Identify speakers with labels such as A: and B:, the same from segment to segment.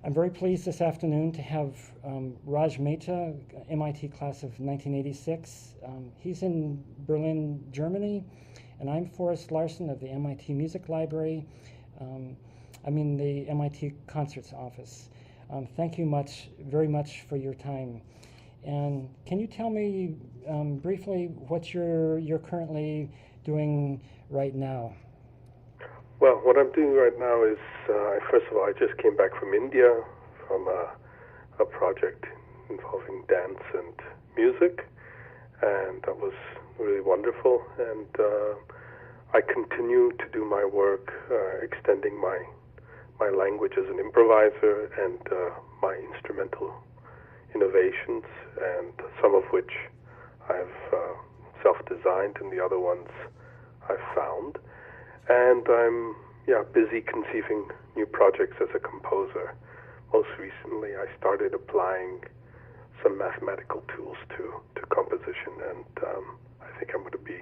A: I'm very pleased this afternoon to have Raj Mehta, MIT class of 1986. He's in Berlin, Germany, and I'm Forrest Larson of the MIT Music Library. I'm in the MIT Concerts Office. Thank you very much for your time. And can you tell me briefly what you're currently doing right now?
B: Well, what I'm doing right now is, first of all, I just came back from India from a project involving dance and music, and that was really wonderful. And I continue to do my work, extending my language as an improviser and my instrumental innovations, and some of which I've self-designed, and the other ones I've found. And I'm busy conceiving new projects as a composer. Most recently, I started applying some mathematical tools to composition, and I think I'm going to be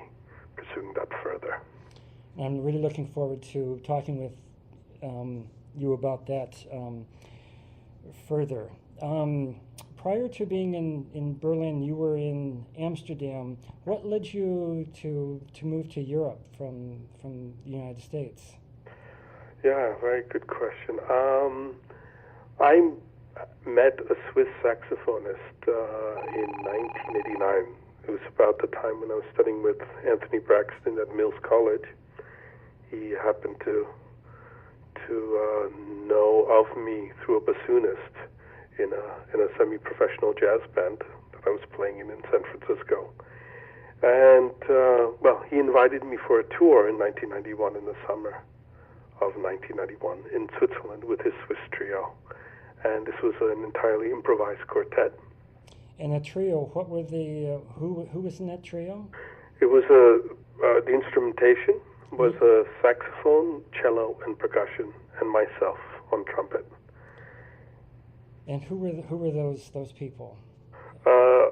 B: pursuing that further.
A: I'm really looking forward to talking with you about that further. Prior to being in Berlin, you were in Amsterdam. What led you to move to Europe from the United States?
B: Yeah, very good question. I met a Swiss saxophonist in 1989. It was about the time when I was studying with Anthony Braxton at Mills College. He happened to know of me through a bassoonist in a semi-professional jazz band that I was playing in San Francisco. And, he invited me for a tour in 1991, in the summer of 1991, in Switzerland with his Swiss trio. And this was an entirely improvised quartet.
A: And a trio, what were who was in that trio?
B: It was the instrumentation was a saxophone, cello, and percussion, and myself on trumpet.
A: And who were those people?
B: A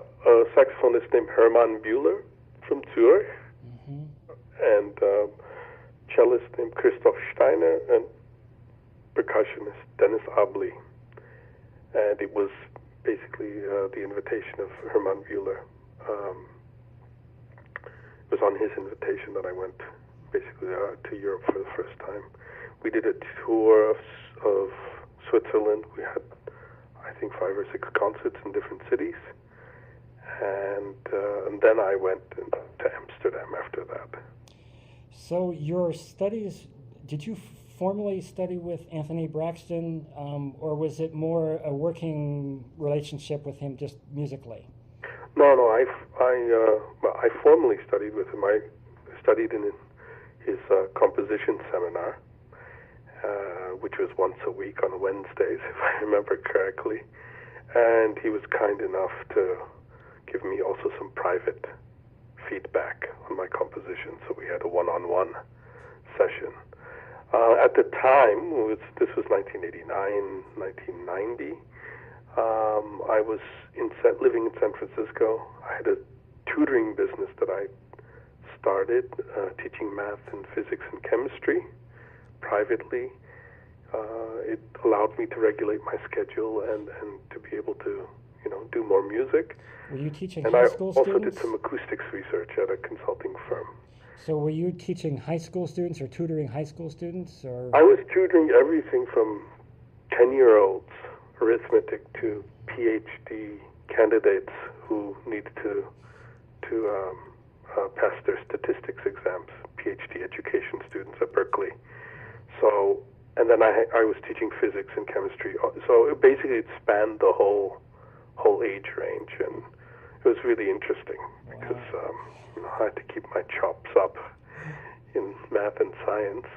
B: saxophonist named Hermann Bühler from Zurich, and cellist named Christoph Steiner, and percussionist Dennis Abli. And it was basically the invitation of Hermann Bühler. It was on his invitation that I went basically to Europe for the first time. We did a tour of Switzerland. We had, I think, 5 or 6 concerts in different cities, and then I went to Amsterdam after that.
A: So your studies, did you formally study with Anthony Braxton, or was it more a working relationship with him just musically?
B: No, I formally studied with him. I studied in his composition seminar, which was once a week on Wednesdays, if I remember correctly. And he was kind enough to give me also some private feedback on my composition, so we had a one-on-one session. At the time, this was 1989, 1990, I was living in San Francisco. I had a tutoring business that I started, teaching math and physics and chemistry privately. It allowed me to regulate my schedule and to be able to, do more music.
A: Were you teaching high school students?
B: And I also did some acoustics research at a consulting firm.
A: So were you teaching high school students or tutoring high school students? Or
B: I was tutoring everything from 10-year-olds arithmetic to PhD candidates who needed to pass their statistics exams, PhD education students at Berkeley. So, and then I was teaching physics and chemistry. So basically it spanned the whole age range, and it was really interesting because I had to keep my chops up in math and science,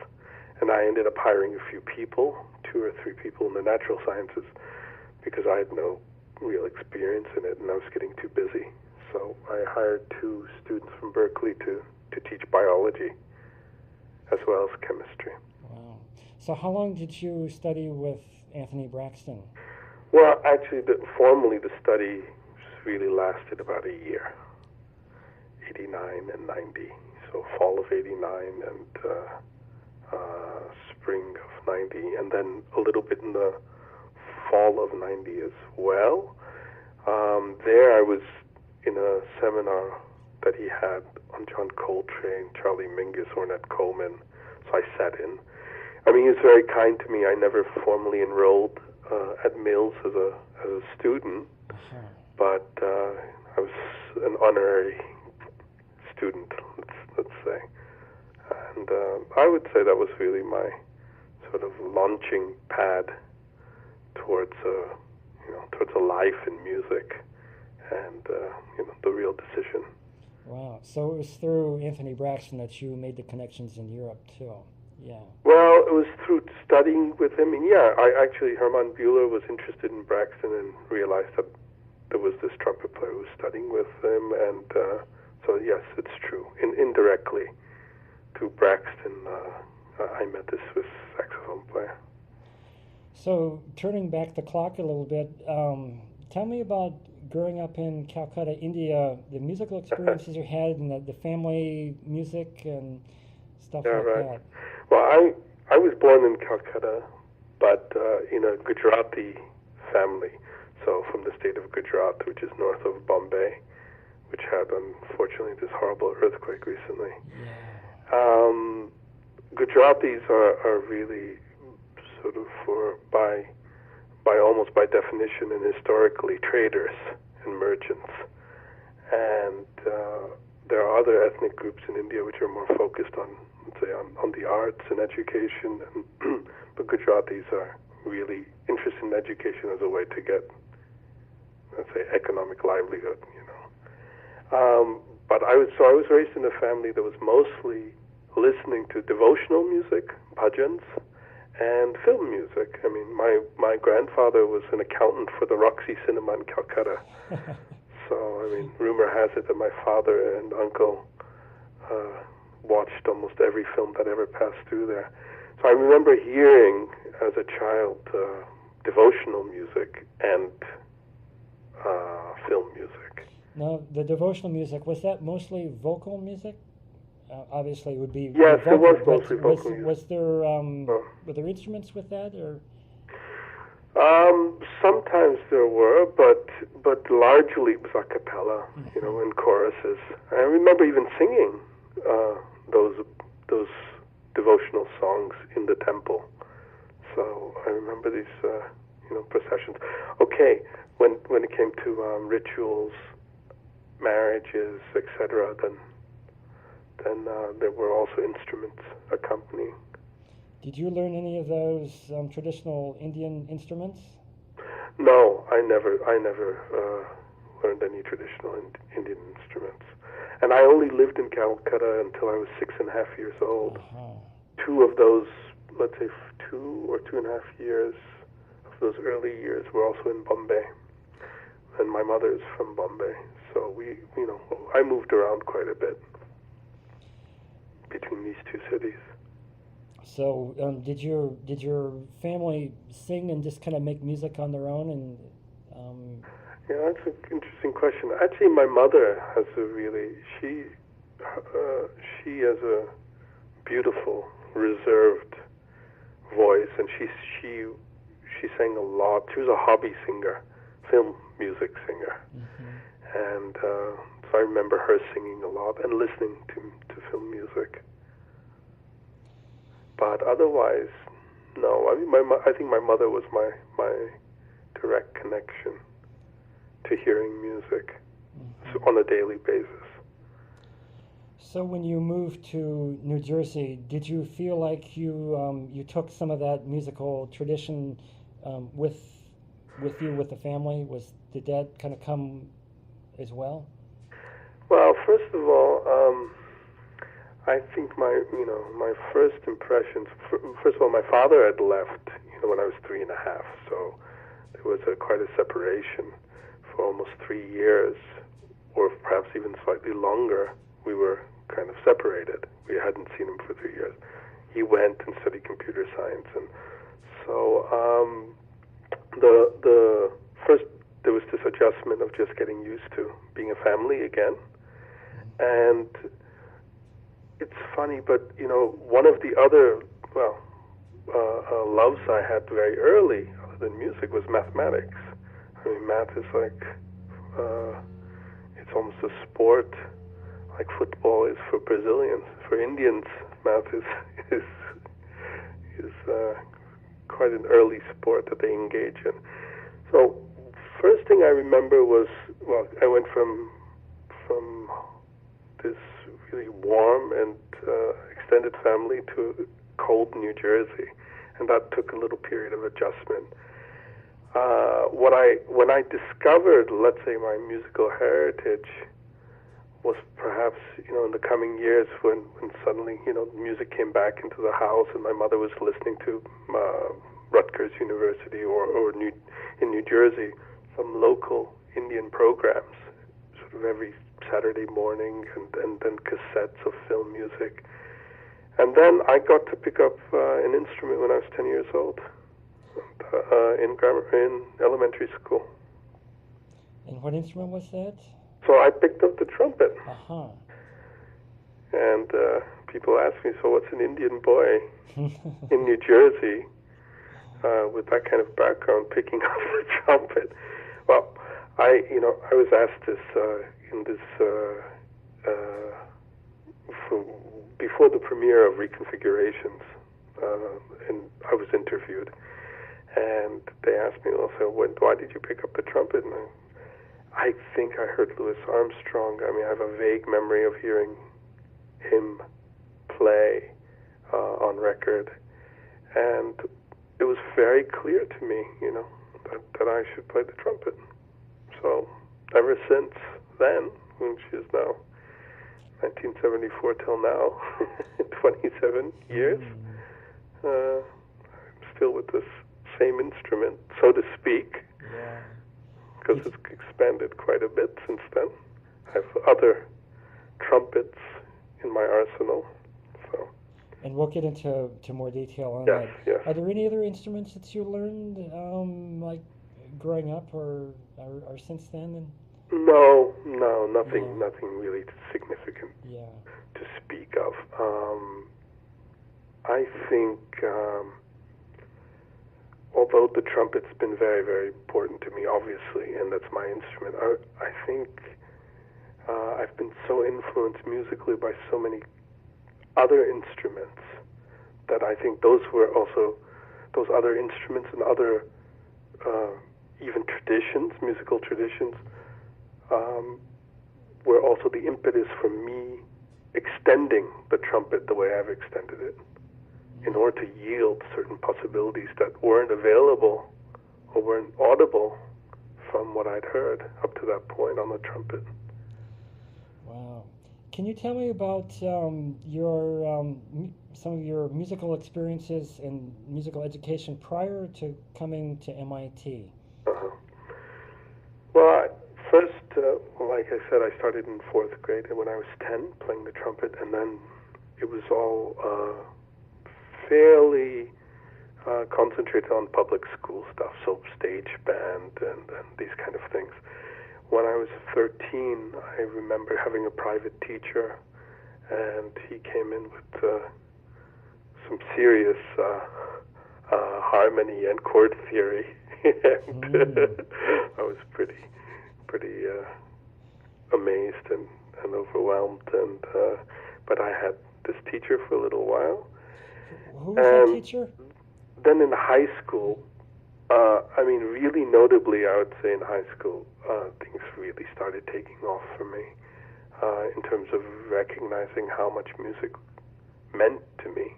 B: and I ended up hiring a few people, 2 or 3 people in the natural sciences, because I had no real experience in it and I was getting too busy. So I hired 2 students from Berkeley to teach biology as well as chemistry.
A: Wow. So how long did you study with Anthony Braxton?
B: Well, actually, formally the study really lasted about a year, 89 and 90. So fall of 89 and spring of 90, and then a little bit in the fall of '90 as well. There I was in a seminar that he had on John Coltrane, Charlie Mingus, Ornette Coleman, so I sat in. I mean, he was very kind to me. I never formally enrolled at Mills as a student, but I was an honorary student, let's say. And I would say that was really my sort of launching pad towards towards a life in music and the real decision.
A: Wow. So it was through Anthony Braxton that you made the connections in Europe too. Yeah.
B: Well, it was through studying with him. And Hermann Buehler was interested in Braxton and realized that there was this trumpet player who was studying with him. And so, yes, it's true. Indirectly, through Braxton, I met this Swiss saxophone player.
A: So, turning back the clock a little bit, tell me about growing up in Calcutta, India, the musical experiences you had, and the family music and stuff like that.
B: Well, I was born in Calcutta, but in a Gujarati family, so from the state of Gujarat, which is north of Bombay, which had, unfortunately, this horrible earthquake recently.
A: Yeah.
B: Gujaratis are really sort of by almost by definition and historically traders and merchants, and there are other ethnic groups in India which are more focused on, let's say, on the arts and education, and but Gujaratis are really interested in education as a way to get, let's say, economic livelihood, But I was raised in a family that was mostly listening to devotional music, bhajans, and film music. I mean, my grandfather was an accountant for the Roxy Cinema in Calcutta. So, I mean, rumor has it that my father and uncle watched almost every film that ever passed through there. So I remember hearing, as a child, devotional music and film music.
A: Now, the devotional music, was that mostly vocal music? Obviously, it would be
B: yes,
A: vocal,
B: it was mostly vocal music.
A: Was there were there instruments with that, or?
B: Sometimes there were, but largely it was a cappella, in choruses. I remember even singing those devotional songs in the temple. So I remember these processions. Okay, when it came to rituals, marriages, etc., then there were also instruments accompanying.
A: Did you learn any of those traditional Indian instruments?
B: No, I never learned any traditional Indian instruments. And I only lived in Calcutta until I was 6.5 years old. Two of those, let's say 2 or 2.5 years of those early years were also in Bombay. And my mother is from Bombay. So I moved around quite a bit between these two cities.
A: So, did your family sing and just kind of make music on their own? And
B: yeah, that's an interesting question. Actually, my mother has she has a beautiful, reserved voice, and she sang a lot. She was a hobby singer, film music singer, and so I remember her singing a lot and listening to film music. But otherwise, no. I mean, I think my mother was my direct connection to hearing music on a daily basis.
A: So when you moved to New Jersey, did you feel like you took some of that musical tradition with you, with the family? Did that kind of come as well?
B: Well, first of all, I think my first impressions. First of all, my father had left, when I was 3.5. So there was quite a separation for almost 3 years, or perhaps even slightly longer. We were kind of separated. We hadn't seen him for 3 years. He went and studied computer science, and so the first there was this adjustment of just getting used to being a family again, and. It's funny, but one of the other loves I had very early, than music was mathematics. I mean, math is like, it's almost a sport, like football is for Brazilians. For Indians, math is quite an early sport that they engage in. So, first thing I remember was, well, I went from this really warm and extended family to cold New Jersey, and that took a little period of adjustment. When I discovered, let's say, my musical heritage was perhaps, in the coming years when suddenly, music came back into the house and my mother was listening to Rutgers University or in New Jersey, some local Indian programs, sort of every Saturday morning, and then cassettes of film music. And then I got to pick up an instrument when I was 10 years old in elementary school.
A: And what instrument was that?
B: So I picked up the trumpet.
A: Uh-huh.
B: And people ask me, so what's an Indian boy in New Jersey with that kind of background picking up the trumpet? Well, I was asked this in this before the premiere of Reconfigurations, and I was interviewed, and they asked me also, why did you pick up the trumpet? And I think I heard Louis Armstrong. I mean, I have a vague memory of hearing him play on record, and it was very clear to me, that I should play the trumpet. So ever since then, which is now 1974 till now, 27 years, I'm still with this same instrument, so to speak, because it's expanded quite a bit since then. I have other trumpets in my arsenal. So.
A: And we'll get into more detail on
B: that. Yes.
A: Are there any other instruments that you learned, like growing up or since then?
B: No, nothing really significant to speak of. I think, although the trumpet's been very, very important to me, obviously, and that's my instrument, I think I've been so influenced musically by so many other instruments that I think those other instruments and other even traditions, musical traditions, were also the impetus for me extending the trumpet the way I've extended it, in order to yield certain possibilities that weren't available or weren't audible from what I'd heard up to that point on the trumpet.
A: Wow. Can you tell me about your some of your musical experiences and musical education prior to coming to MIT?
B: Well, first, like I said, I started in 4th grade when I was 10 playing the trumpet, and then it was all fairly concentrated on public school stuff, so stage band and these kind of things. When I was 13, I remember having a private teacher, and he came in with some serious harmony and chord theory, and I was pretty amazed and overwhelmed. And but I had this teacher for a little while.
A: Who was that teacher?
B: Then in high school, really notably, I would say in high school, things really started taking off for me in terms of recognizing how much music meant to me.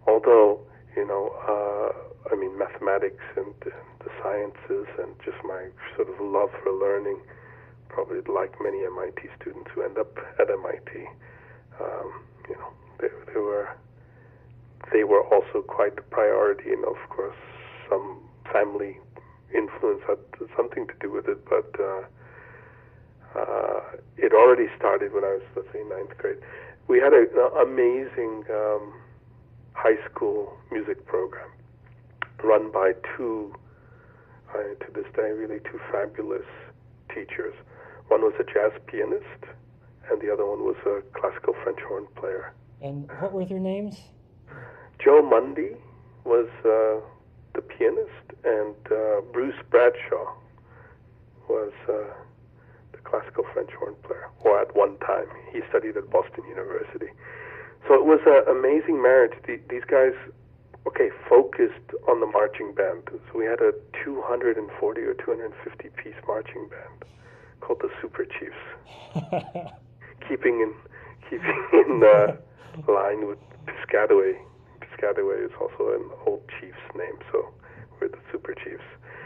B: Although, mathematics and the sciences and just my sort of love for learning, probably like many MIT students who end up at MIT, they were also quite the priority, and of course some family influence had something to do with it, but it already started when I was, let's say, 9th grade. We had an amazing high school music program run by two, to this day, really two fabulous teachers. One was a jazz pianist, and the other one was a classical French horn player.
A: And what were their names?
B: Joe Mundy was the pianist, and Bruce Bradshaw was the classical French horn player, or at one time. He studied at Boston University. So it was an amazing marriage. These guys, focused on the marching band. So we had a 240 or 250 piece marching band called the Super Chiefs, keeping in line with Piscataway. Piscataway is also an old chief's name, so we're the Super Chiefs.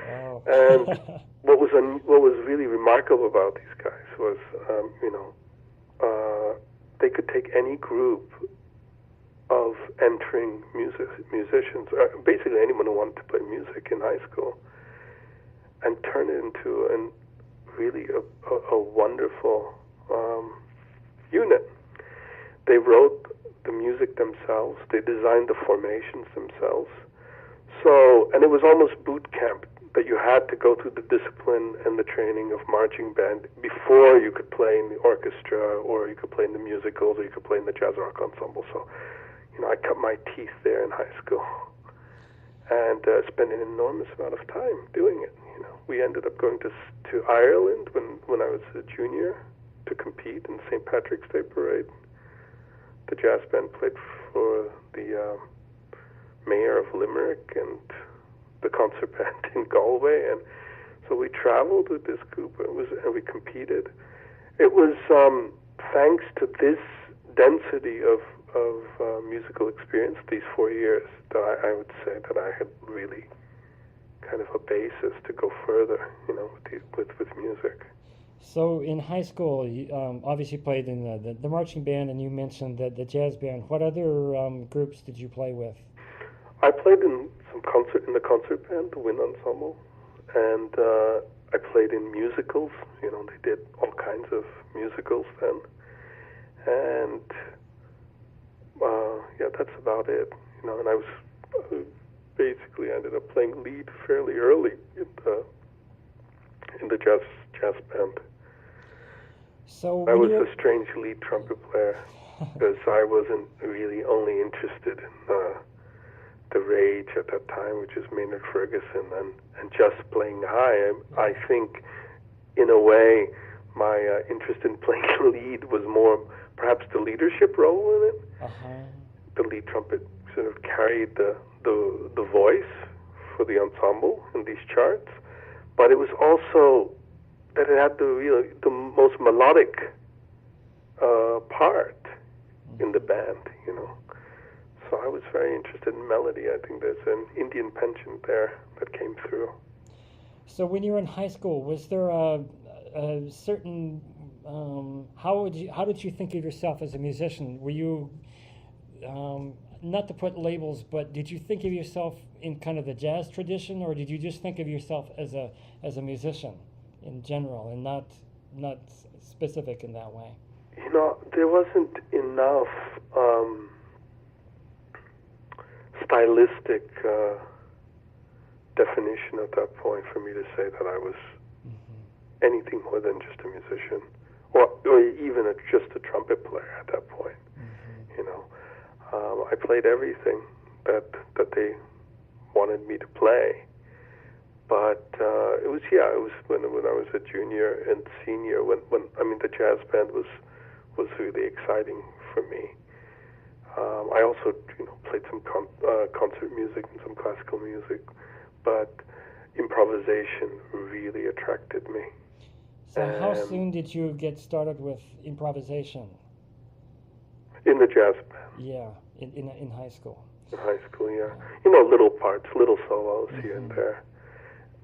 A: Wow.
B: And what was really remarkable about these guys was, they could take any group of entering musicians, basically anyone who wanted to play music in high school, and turn it into really a wonderful unit. They wrote the music themselves. They designed the formations themselves. So, and it was almost boot camp, that you had to go through the discipline and the training of marching band before you could play in the orchestra, or you could play in the musicals, or you could play in the jazz rock ensemble. So, I cut my teeth there in high school and spent an enormous amount of time doing it. We ended up going to Ireland when I was a junior to compete in St. Patrick's Day Parade. The jazz band played for the mayor of Limerick and the concert band in Galway, and so we traveled with this group and we competed. It was thanks to this density of musical experience, these 4 years, that I would say that I had really kind of a basis to go further, with music.
A: So in high school, you obviously played in the marching band, and you mentioned the jazz band. What other groups did you play with?
B: I played in the concert band, the wind ensemble, and I played in musicals. They did all kinds of musicals then, and that's about it. And I was basically ended up playing lead fairly early in the jazz band.
A: So
B: I was a strange lead trumpet player because I wasn't really only interested in the rage at that time, which is Maynard Ferguson, and just playing high. I think, in a way, my interest in playing lead was more perhaps the leadership role in it.
A: Uh-huh.
B: The lead trumpet sort of carried the voice for the ensemble in these charts, but it was also that it had the most melodic part in the band, So I was very interested in melody. I think there's an Indian penchant there that came through.
A: So when you were in high school, was there a certain how did you think of yourself as a musician? Were you not to put labels, but did you think of yourself in kind of the jazz tradition, or did you just think of yourself as a musician in general, and not specific in that way?
B: There wasn't enough stylistic definition at that point for me to say that I was anything more than just a musician, or even just a trumpet player at that point. I played everything that they wanted me to play, but it was when I was a junior and senior when the jazz band was really exciting for me. I also played some concert music and some classical music, but improvisation really attracted me.
A: So how soon did you get started with improvisation?
B: In the jazz band.
A: Yeah, in high school.
B: In high school, yeah. Little parts, little solos here and there.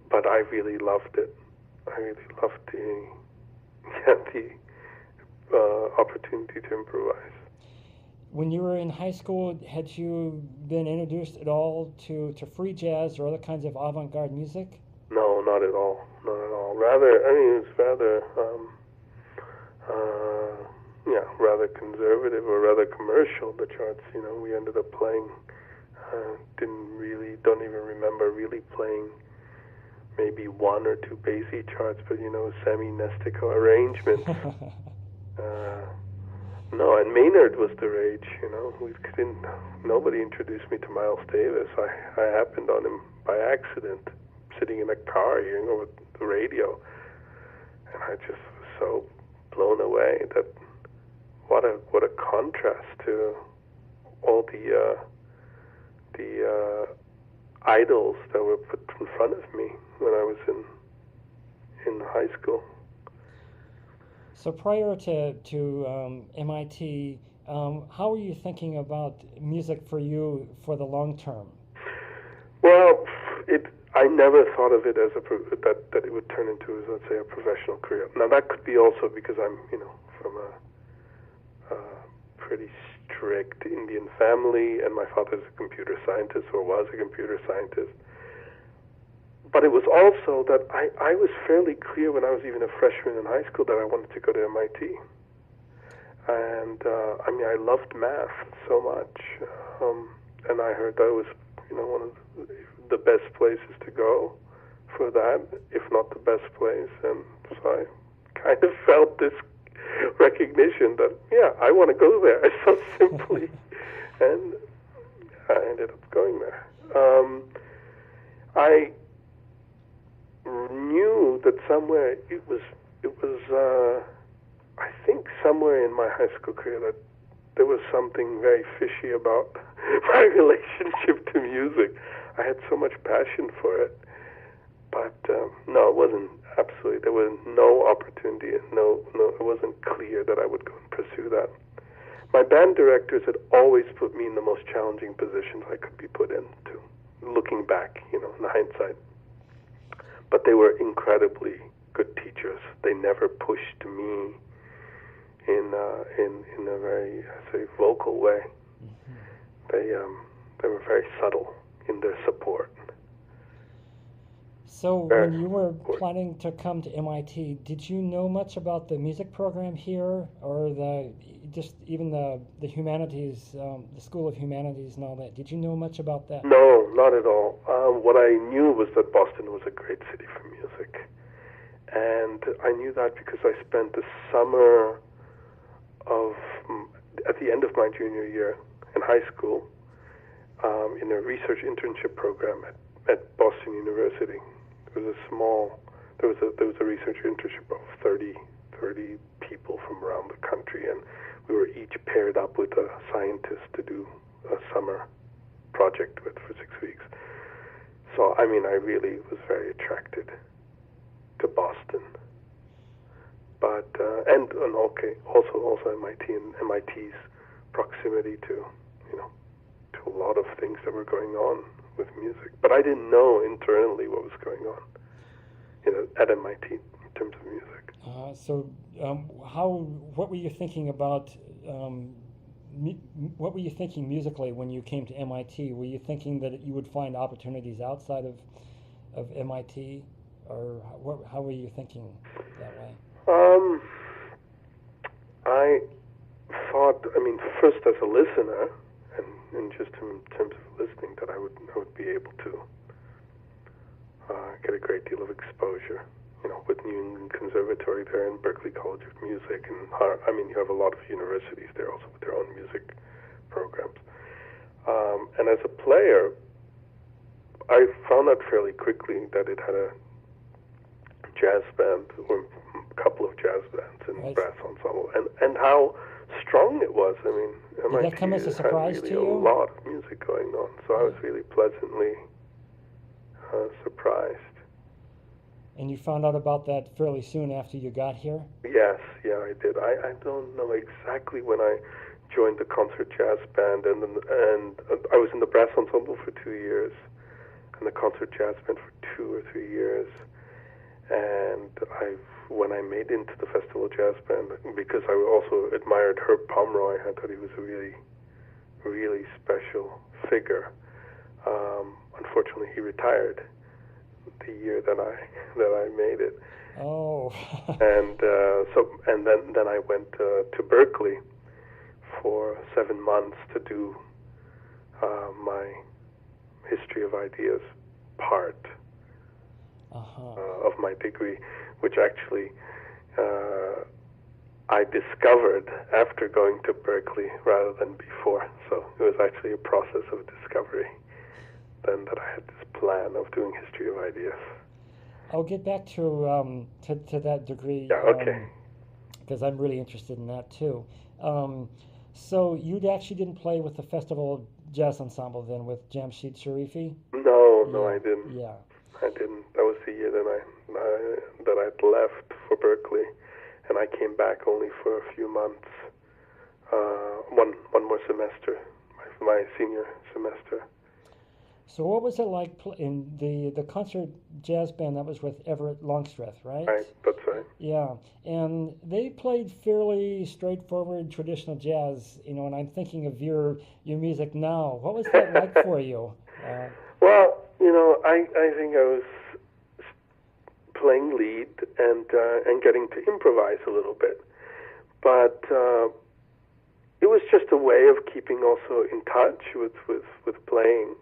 B: But I really loved it. I really loved the opportunity to improvise.
A: When you were in high school, had you been introduced at all to free jazz or other kinds of avant-garde music?
B: No, not at all. Not at all. Rather, it was rather conservative or rather commercial, the charts. We ended up playing, don't even remember really playing maybe one or two Basie charts, but semi-Nestico arrangements. No, and Maynard was the rage, Nobody introduced me to Miles Davis. I happened on him by accident sitting in a car hearing over the radio, and I just was so blown away that what a contrast to all the idols that were put in front of me when I was in high school.
A: So prior to MIT, how were you thinking about music for you for the long term?
B: Well, I never thought of it as that it would turn into, let's say, a professional career. Now that could be also because I'm, from a pretty strict Indian family, and my father's a computer scientist, or was a computer scientist. But it was also that I was fairly clear when I was even a freshman in high school that I wanted to go to MIT. And I loved math so much, and I heard that was, one of the best places to go for that, if not the best place. And so I kind of felt this recognition that, yeah, I want to go there so simply, and I ended up going there. I knew that somewhere it was I think somewhere in my high school career that there was something very fishy about my relationship to music. I had so much passion for it, but no, it wasn't absolutely. There was no opportunity, and no, it wasn't clear that I would go and pursue that. My band directors had always put me in the most challenging positions I could be put into, looking back, in hindsight. But they were incredibly good teachers. They never pushed me in a very, say, vocal way. Mm-hmm. They were very subtle in their support.
A: So when you were planning to come to MIT, did you know much about the music program here, or the humanities, the School of Humanities and all that? Did you know much about that?
B: No, not at all. What I knew was that Boston was a great city for music, and I knew that because I spent the summer at the end of my junior year in high school in a research internship program at Boston University. There was a research internship of 30 people from around the country, and we were each paired up with a scientist to do a summer project with for 6 weeks. So I really was very attracted to Boston, but and okay, also MIT and MIT's proximity to to a lot of things that were going on with music, but I didn't know internally what was going on, at MIT in terms of music.
A: What were you thinking about? What were you thinking musically when you came to MIT? Were you thinking that you would find opportunities outside of MIT, or how were you thinking that way?
B: I thought, first as a listener, and just in terms of listening, that I would be able to get a great deal of exposure, with New England Conservatory there and Berklee College of Music, and you have a lot of universities there also with their own music programs. And as a player, I found out fairly quickly that it had a jazz band, or a couple of jazz bands and
A: right.
B: brass ensemble, and how strong it was.
A: Did that come as a surprise
B: had really
A: to you?
B: a lot of music going on, so I was really pleasantly surprised.
A: And you found out about that fairly soon after you got here?
B: Yes, yeah, I did. I don't know exactly when I joined the concert jazz band, and I was in the brass ensemble for 2 years, and the concert jazz band for 2 or 3 years. And when I made into the festival jazz band, because I also admired Herb Pomeroy, I thought he was a really, really special figure. Unfortunately, he retired the year that I made it.
A: Oh.
B: and then I went to Berklee for 7 months to do my History of Ideas part of my degree, which actually I discovered after going to Berklee rather than before. So it was actually a process of discovery. then that I had this plan of doing history of ideas.
A: I'll get back to that degree.
B: Yeah, okay.
A: Because I'm really interested in that too. So you actually didn't play with the Festival Jazz Ensemble then with Jamshid Sharifi?
B: No, I didn't.
A: Yeah.
B: I didn't. That was the year that I'd left for Berkeley, and I came back only for a few months. One more semester, my senior semester.
A: So what was it like in the concert jazz band that was with Everett Longstreth, right?
B: Right, that's right.
A: Yeah, and they played fairly straightforward traditional jazz, and I'm thinking of your music now. What was that like for you?
B: Well, I think I was playing lead and getting to improvise a little bit, but it was just a way of keeping also in touch with playing.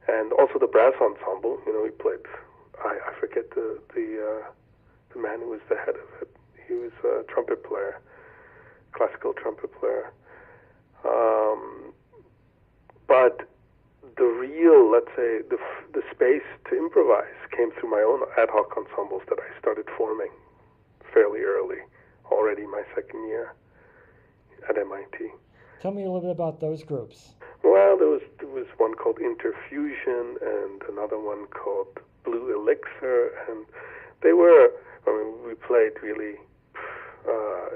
B: And also the brass ensemble, we played. I forget the man who was the head of it. He was a trumpet player, classical trumpet player. But the real, let's say, the space to improvise came through my own ad hoc ensembles that I started forming fairly early, already my second year at MIT.
A: Tell me a little bit about those groups.
B: Well, there was one called Interfusion and another one called Blue Elixir, and we played really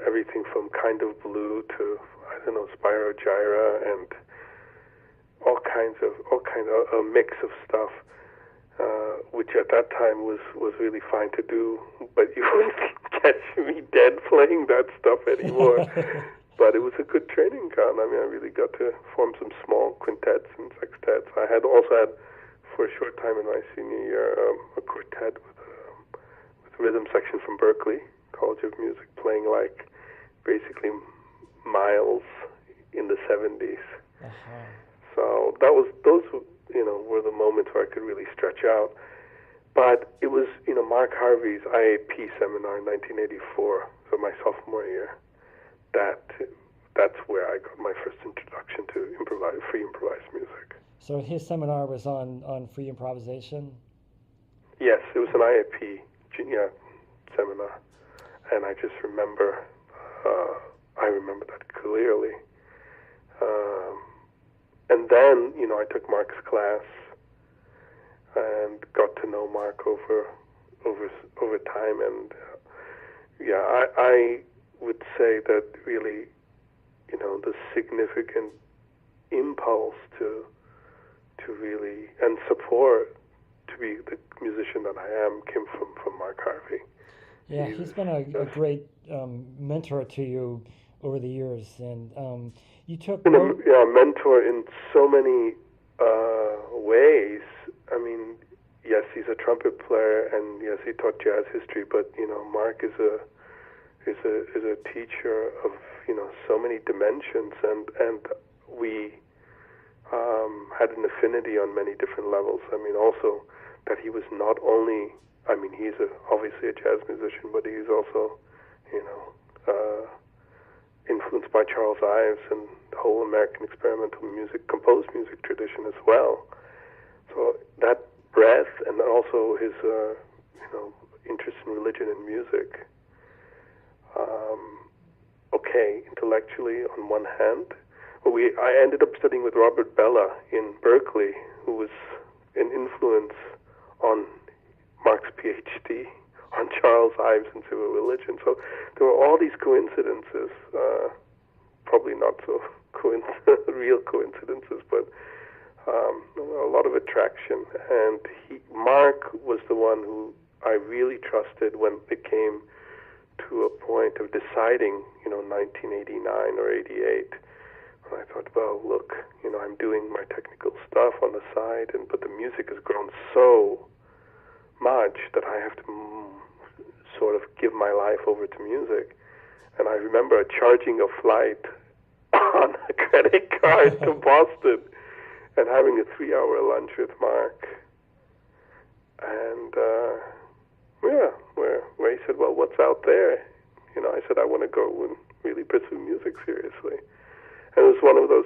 B: everything from Kind of Blue to, Spyro Gyra and all kinds of a mix of stuff, which at that time was really fine to do, but you wouldn't catch me dead playing that stuff anymore. But it was a good training ground. I really got to form some small quintets and sextets. I had also had, for a short time in my senior year, a quartet with a rhythm section from Berkeley College of Music, playing like basically Miles in the 70s.
A: Uh-huh.
B: So those were the moments where I could really stretch out. But it was Mark Harvey's IAP seminar in 1984, so my sophomore year. That's where I got my first introduction to free improvised music.
A: So his seminar was on free improvisation?
B: Yes, it was an IAP seminar, and I just remember that clearly. And then I took Mark's class and got to know Mark over time, and I would say that really, the significant impulse to really, and support to be the musician that I am came from Mark Harvey.
A: Yeah, he's been a great mentor to you over the years, and you took...
B: a mentor in so many ways. Yes, he's a trumpet player, and yes, he taught jazz history, but, Mark is a teacher of so many dimensions, and we had an affinity on many different levels. Also that he was not only he's obviously a jazz musician, but he's also influenced by Charles Ives and the whole American experimental music, composed music tradition as well. So that breadth, and also his interest in religion and music. Intellectually on one hand, I ended up studying with Robert Bella in Berkeley, who was an influence on Mark's PhD on Charles Ives and civil religion. So there were all these coincidences, probably not so real coincidences, but a lot of attraction. And Mark was the one who I really trusted when it came to a point of deciding, 1989 or 88. And I thought, well, look, I'm doing my technical stuff on the side, but the music has grown so much that I have to sort of give my life over to music. And I remember charging a flight on a credit card to Boston and having a 3-hour lunch with Mark. And where he said, well, what's out there? I said, I want to go and really pursue music seriously. And it was one of those,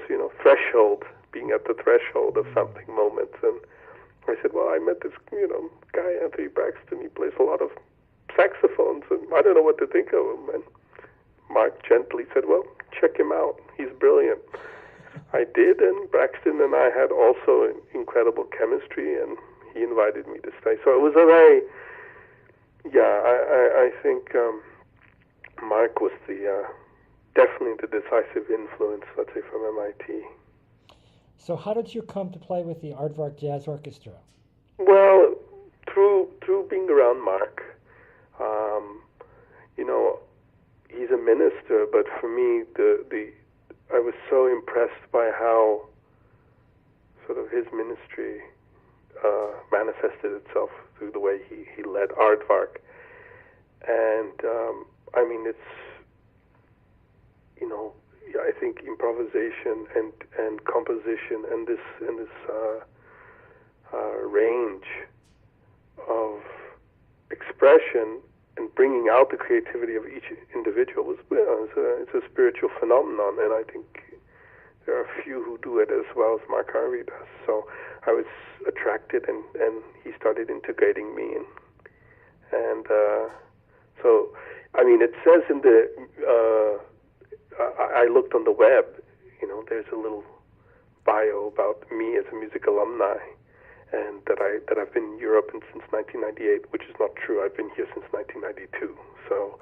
B: being at the threshold of something moments. And I said, well, I met this, guy, Anthony Braxton. He plays a lot of saxophones, and I don't know what to think of him. And Mark gently said, well, check him out. He's brilliant. I did, and Braxton and I had also an incredible chemistry, and he invited me to stay. So it was a very, I think Mark was definitely the decisive influence, let's say, from MIT.
A: So how did you come to play with the Aardvark Jazz Orchestra?
B: Well, through being around Mark, he's a minister, but for me, I was so impressed by how sort of his ministry manifested itself through the way he led Aardvark. And it's I think improvisation and composition and this range of expression and bringing out the creativity of each individual it's a spiritual phenomenon, and I think there are few who do it as well as Mark Harvey does. So I was attracted, and he started integrating me, and so it says in the I looked on the web, there's a little bio about me as a music alumni, and that I've been in Europe since 1998, which is not true. I've been here since 1992. So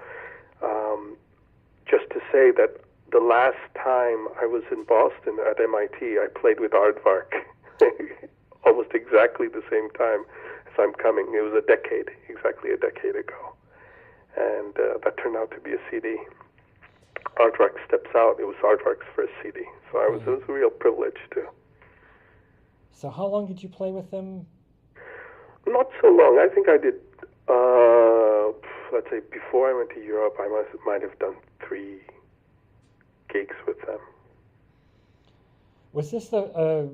B: just to say that the last time I was in Boston at MIT, I played with Aardvark almost exactly the same time as I'm coming. It was exactly a decade ago, and that turned out to be a CD. Aardvark Steps Out. It was Aardvark's first CD, so it was a real privilege too.
A: So how long did you play with them?
B: Not so long. I think I did, let's say, before I went to Europe, I might have done 3 gigs with them.
A: Was this a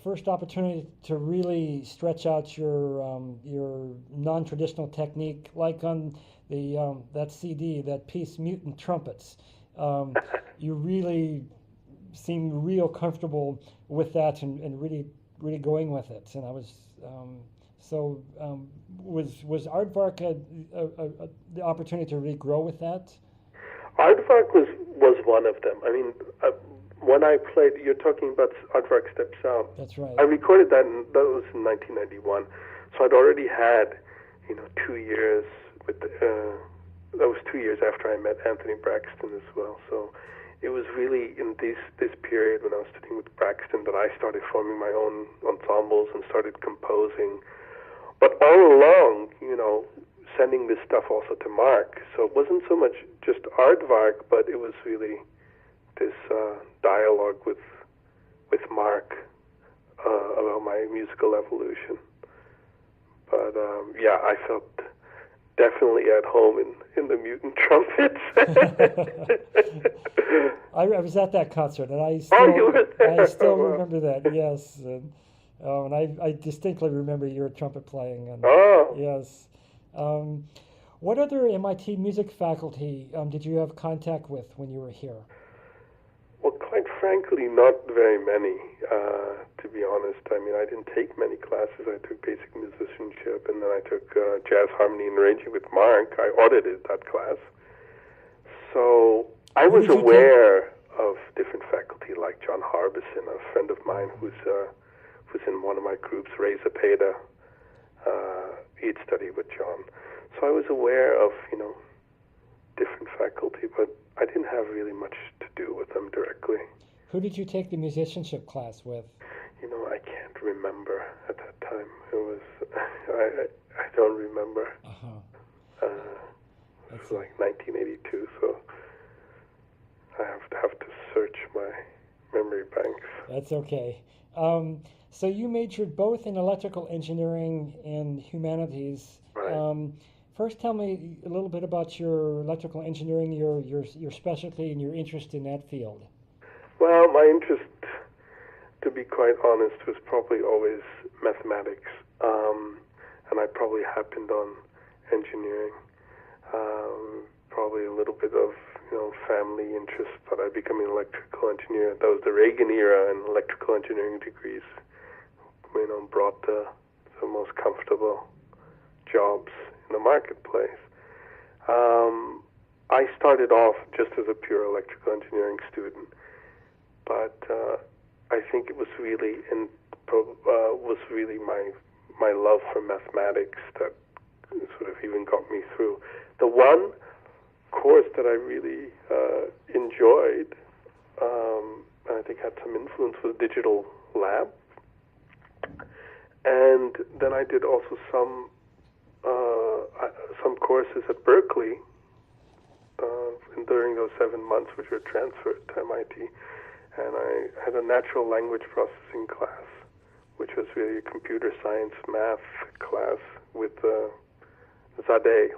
A: first opportunity to really stretch out your non-traditional technique, like on that CD, that piece, Mutant Trumpets? You really seemed real comfortable with that and really going with it. And I was was Aardvark the opportunity to really grow with that?
B: Aardvark was one of them. When I played, you're talking about Aardvark Steps Out.
A: That's right.
B: I recorded that was in 1991. So I'd already had, 2 years with. That was 2 years after I met Anthony Braxton as well. So it was really in this period when I was studying with Braxton that I started forming my own ensembles and started composing. But all along, sending this stuff also to Mark. So it wasn't so much just Aardvark, but it was really this dialogue with Mark about my musical evolution. But I felt definitely at home in the Mutant Trumpets.
A: I was at that concert, and I still remember that. Yes, and I distinctly remember your trumpet playing. And, yes. What other MIT music faculty did you have contact with when you were here?
B: Well, quite frankly, not very many, to be honest. I didn't take many classes. I took basic musicianship, and then I took jazz harmony and arranging with Mark. I audited that class. So I was aware of different faculty like John Harbison, a friend of mine who's in one of my groups, Ray Zapata. He'd studied with John. So I was aware of, different faculty, but I didn't have really much to do with them directly.
A: Who did you take the musicianship class with?
B: I can't remember at that time. It was, I don't remember. It was like 1982, so I have to search my memory banks.
A: That's okay. So you majored both in electrical engineering and humanities.
B: Right.
A: First, tell me a little bit about your electrical engineering, your specialty, and your interest in that field.
B: Well, my interest, to be quite honest, was probably always mathematics, and I probably happened on engineering. Probably a little bit of family interest that I become an electrical engineer. That was the Reagan era, and electrical engineering degrees brought the most comfortable jobs in the marketplace. I started off just as a pure electrical engineering student, but I think it was really my love for mathematics that sort of even got me through. The one course that I really enjoyed, and I think had some influence, was digital lab. And then I did also some courses at Berkeley during those 7 months, which were transferred to MIT. And I had a natural language processing class, which was really a computer science math class with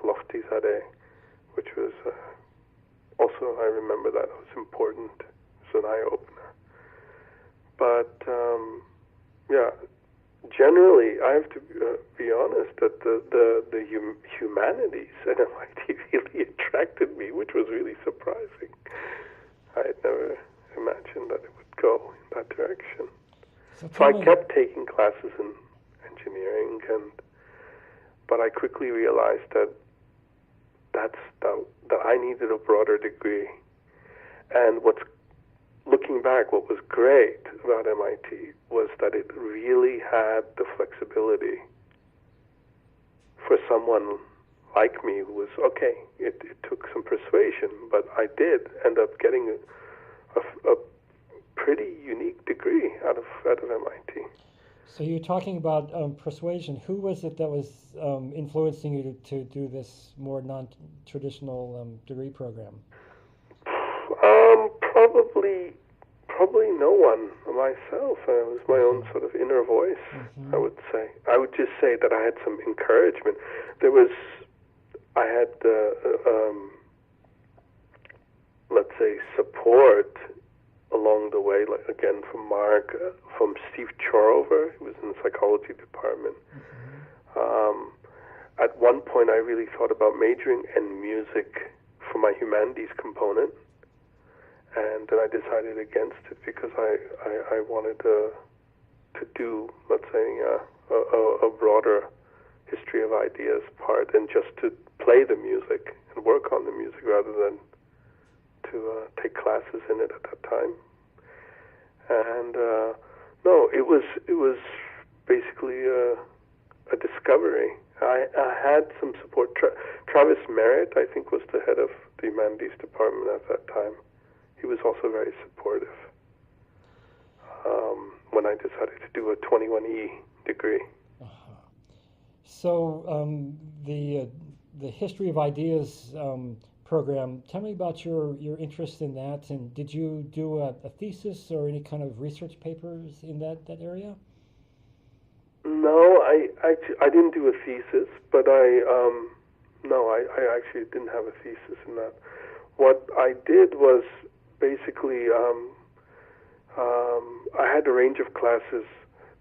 B: Lofty Zadeh, which was also, I remember that it was important. It's an eye-opener. But, generally, I have to be honest that the humanities at MIT really attracted me, which was really surprising. I had never imagined that it would go in that direction. So I kept taking classes in engineering, but I quickly realized that I needed a broader degree. And looking back, what was great about MIT was that it really had the flexibility for someone like me who was, okay, it took some persuasion, but I did end up getting a pretty unique degree out of MIT.
A: So you're talking about persuasion. Who was it that was influencing you to do this more non-traditional degree program? Probably no one. Myself. It was my own sort of inner voice, I would say. I would just say that I had some encouragement. I had, let's say, support along the way, like again from Mark, from Steve Chorover, who was in the psychology department. At one point, I really thought about majoring in music for my humanities component. And then I decided against it because I wanted to do, let's say, a broader history of ideas part, and just to play the music and work on the music rather than to take classes in it at that time. And no, it was basically a discovery. I had some support. Travis Merritt, I think, was the head of the humanities department at that time. He was also very supportive when I decided to do a 21E degree. So the History of Ideas program, tell me about your interest in that, and did you do a thesis or any kind of research papers in that area?
B: No, I didn't do a thesis, but I actually didn't have a thesis in that. What I did was basically, I had a range of classes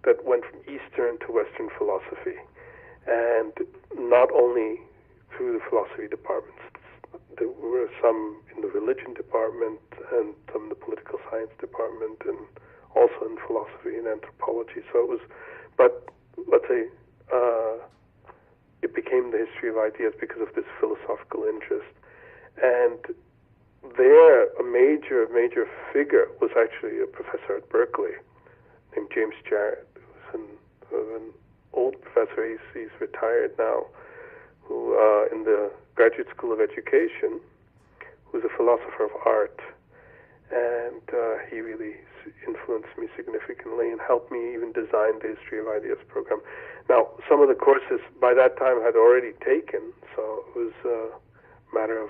B: that went from Eastern to Western philosophy, and not only through the philosophy departments. There were some in the religion department and some in the political science department, and also in philosophy and anthropology. So it was, but let's say, it became the history of ideas because of this philosophical interest. And there, a major figure was actually a professor at Berkeley named James Jarrett, who was an old professor. He's retired now, who in the Graduate School of Education, who's a philosopher of art, and he really influenced me significantly and helped me even design the History of Ideas program. Now, some of the courses by that time I had already taken, so it was a matter of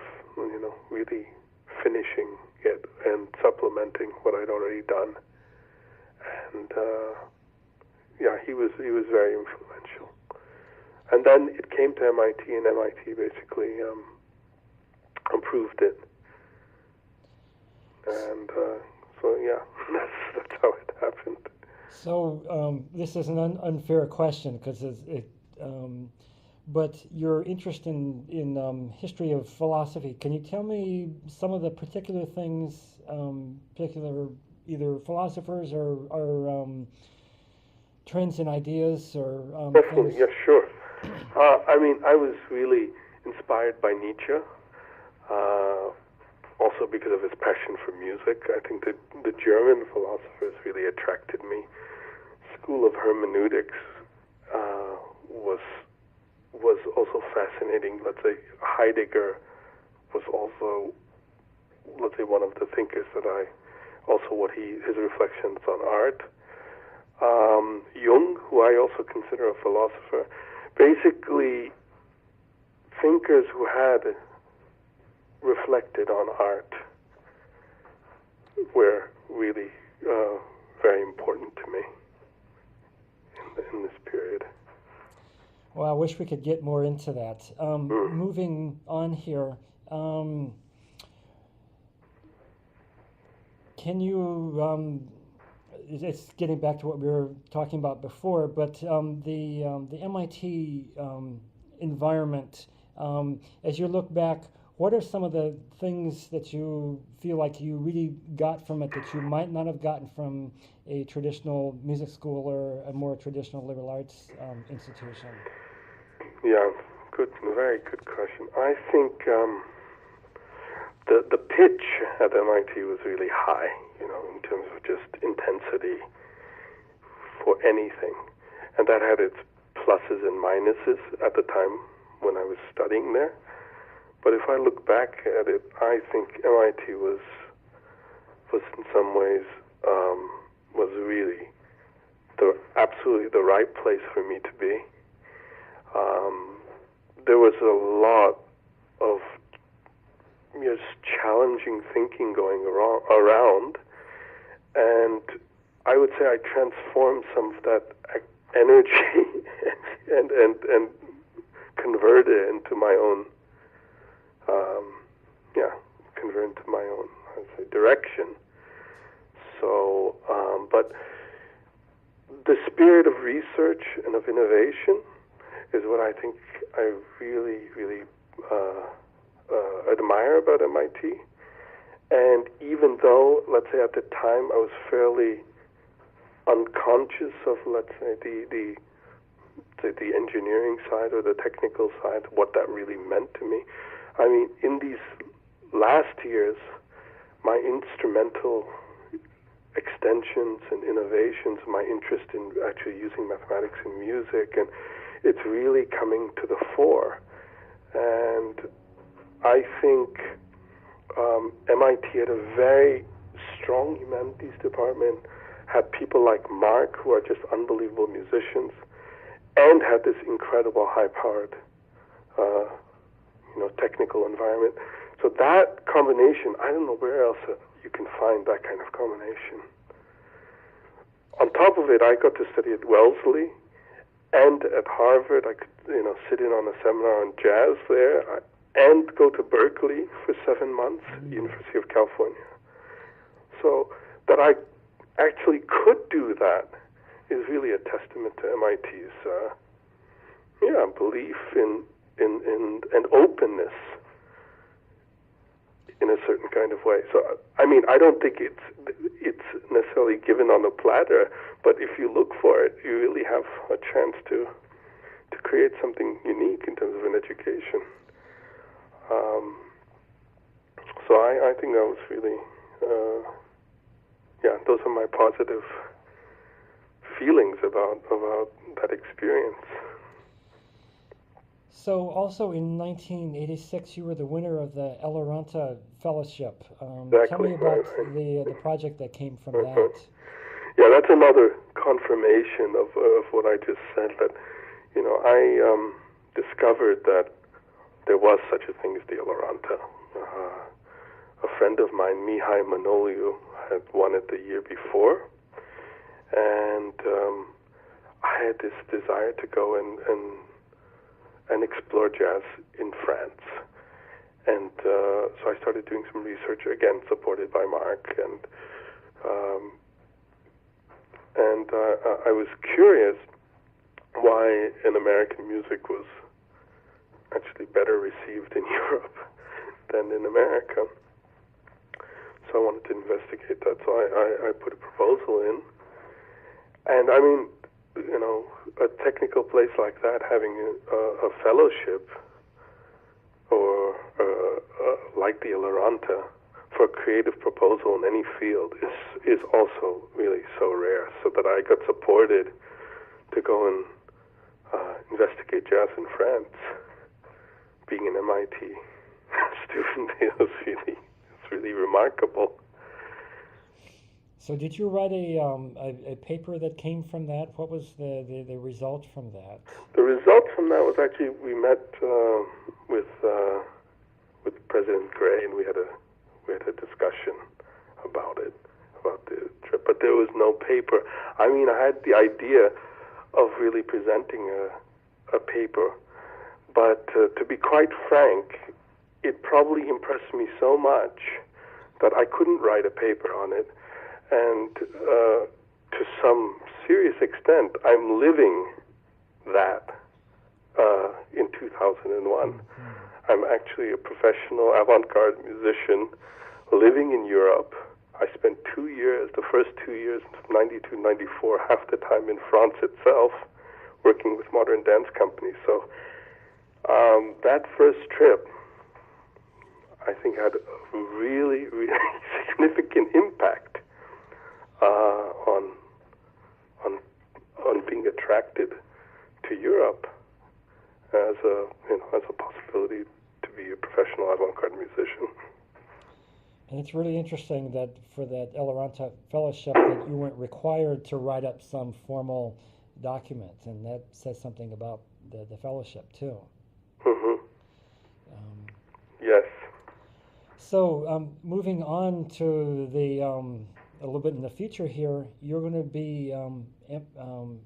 B: really finishing it and supplementing what I'd already done. And he was very influential. And then it came to MIT, and MIT basically approved it. And that's how it happened.
A: So this is an unfair question because but your interest in history of philosophy, can you tell me some of the particular things, particular either philosophers or trends and ideas or
B: Definitely,
A: things?
B: yeah, sure. I mean, I was really inspired by Nietzsche, also because of his passion for music. I think that the German philosophers really attracted me. School of hermeneutics was also fascinating. Let's say Heidegger was also, let's say, one of the thinkers that his reflections on art. Jung, who I also consider a philosopher, basically thinkers who had reflected on art were really very important to me in this period.
A: Well, I wish we could get more into that. Moving on here, can you? It's getting back to what we were talking about before, but the MIT environment. As you look back, what are some of the things that you feel like you really got from it that you might not have gotten from a traditional music school or a more traditional liberal arts institution?
B: Yeah, very good question. I think the pitch at MIT was really high, in terms of just intensity for anything, and that had its pluses and minuses at the time when I was studying there. But if I look back at it, I think MIT was in some ways was really absolutely the right place for me to be. There was a lot of just challenging thinking going around, and I would say I transformed some of that energy and converted it into my own, I'd say, direction. So, but the spirit of research and of innovation is what I think I really, really admire about MIT. And even though, let's say, at the time I was fairly unconscious of, let's say, the engineering side or the technical side, what that really meant to me. I mean, in these last years, my instrumental extensions and innovations, my interest in actually using mathematics in music, and it's really coming to the fore. And I think MIT had a very strong humanities department, had people like Mark, who are just unbelievable musicians, and had this incredible high-powered, technical environment. So that combination, I don't know where else you can find that kind of combination. On top of it, I got to study at Wellesley and at Harvard. I could, sit in on a seminar on jazz there, and go to Berkeley for 7 months, University of California. So that I actually could do that is really a testament to MIT's, belief in and openness in a certain kind of way. So, I mean, I don't think it's necessarily given on a platter, but if you look for it, you really have a chance to create something unique in terms of an education. So I think that was really, those are my positive feelings about that experience.
A: So also in 1986, you were the winner of the El Aranta Fellowship.
B: Exactly.
A: Tell me about
B: right.
A: the project that came from that.
B: Yeah, that's another confirmation of what I just said, that, I discovered that there was such a thing as the El Aranta. A friend of mine, Mihai Manoliu, had won it the year before, and I had this desire to go and explore jazz in France. And so I started doing some research, again supported by Mark, and I was curious why an American music was actually better received in Europe than in America. So I wanted to investigate that. So I put a proposal in. And I mean, a technical place like that having a fellowship or like the Alaranta for a creative proposal in any field is also really so rare. So that I got supported to go and investigate jazz in France, being an MIT student, it's really remarkable.
A: So did you write a paper that came from that? What was the result from that?
B: The result from that was actually we met with President Gray, and we had a discussion about the trip. But there was no paper. I mean, I had the idea of really presenting a paper, but to be quite frank, it probably impressed me so much that I couldn't write a paper on it. And to some serious extent, I'm living that in 2001. Mm-hmm. I'm actually a professional avant-garde musician living in Europe. I spent 2 years, the first 2 years, 92, 94, half the time in France itself, working with modern dance companies. So that first trip, I think, had a really, really significant impact on being attracted to Europe as a possibility to be a professional avant-garde musician.
A: And it's really interesting that for that El Aranta Fellowship that you weren't required to write up some formal document, and that says something about the fellowship too.
B: Mm-hmm. Yes.
A: So moving on to a little bit in the future here, you're going to be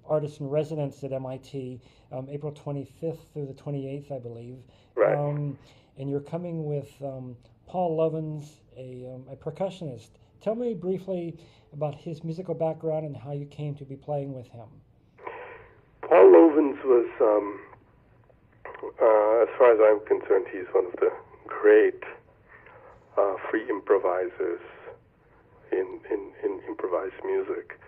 A: artist in residence at MIT April 25th through the 28th, I believe.
B: Right.
A: And you're coming with Paul Levins, a percussionist. Tell me briefly about his musical background and how you came to be playing with him.
B: Paul Levins was, as far as I'm concerned, he's one of the great free improvisers in improvised music,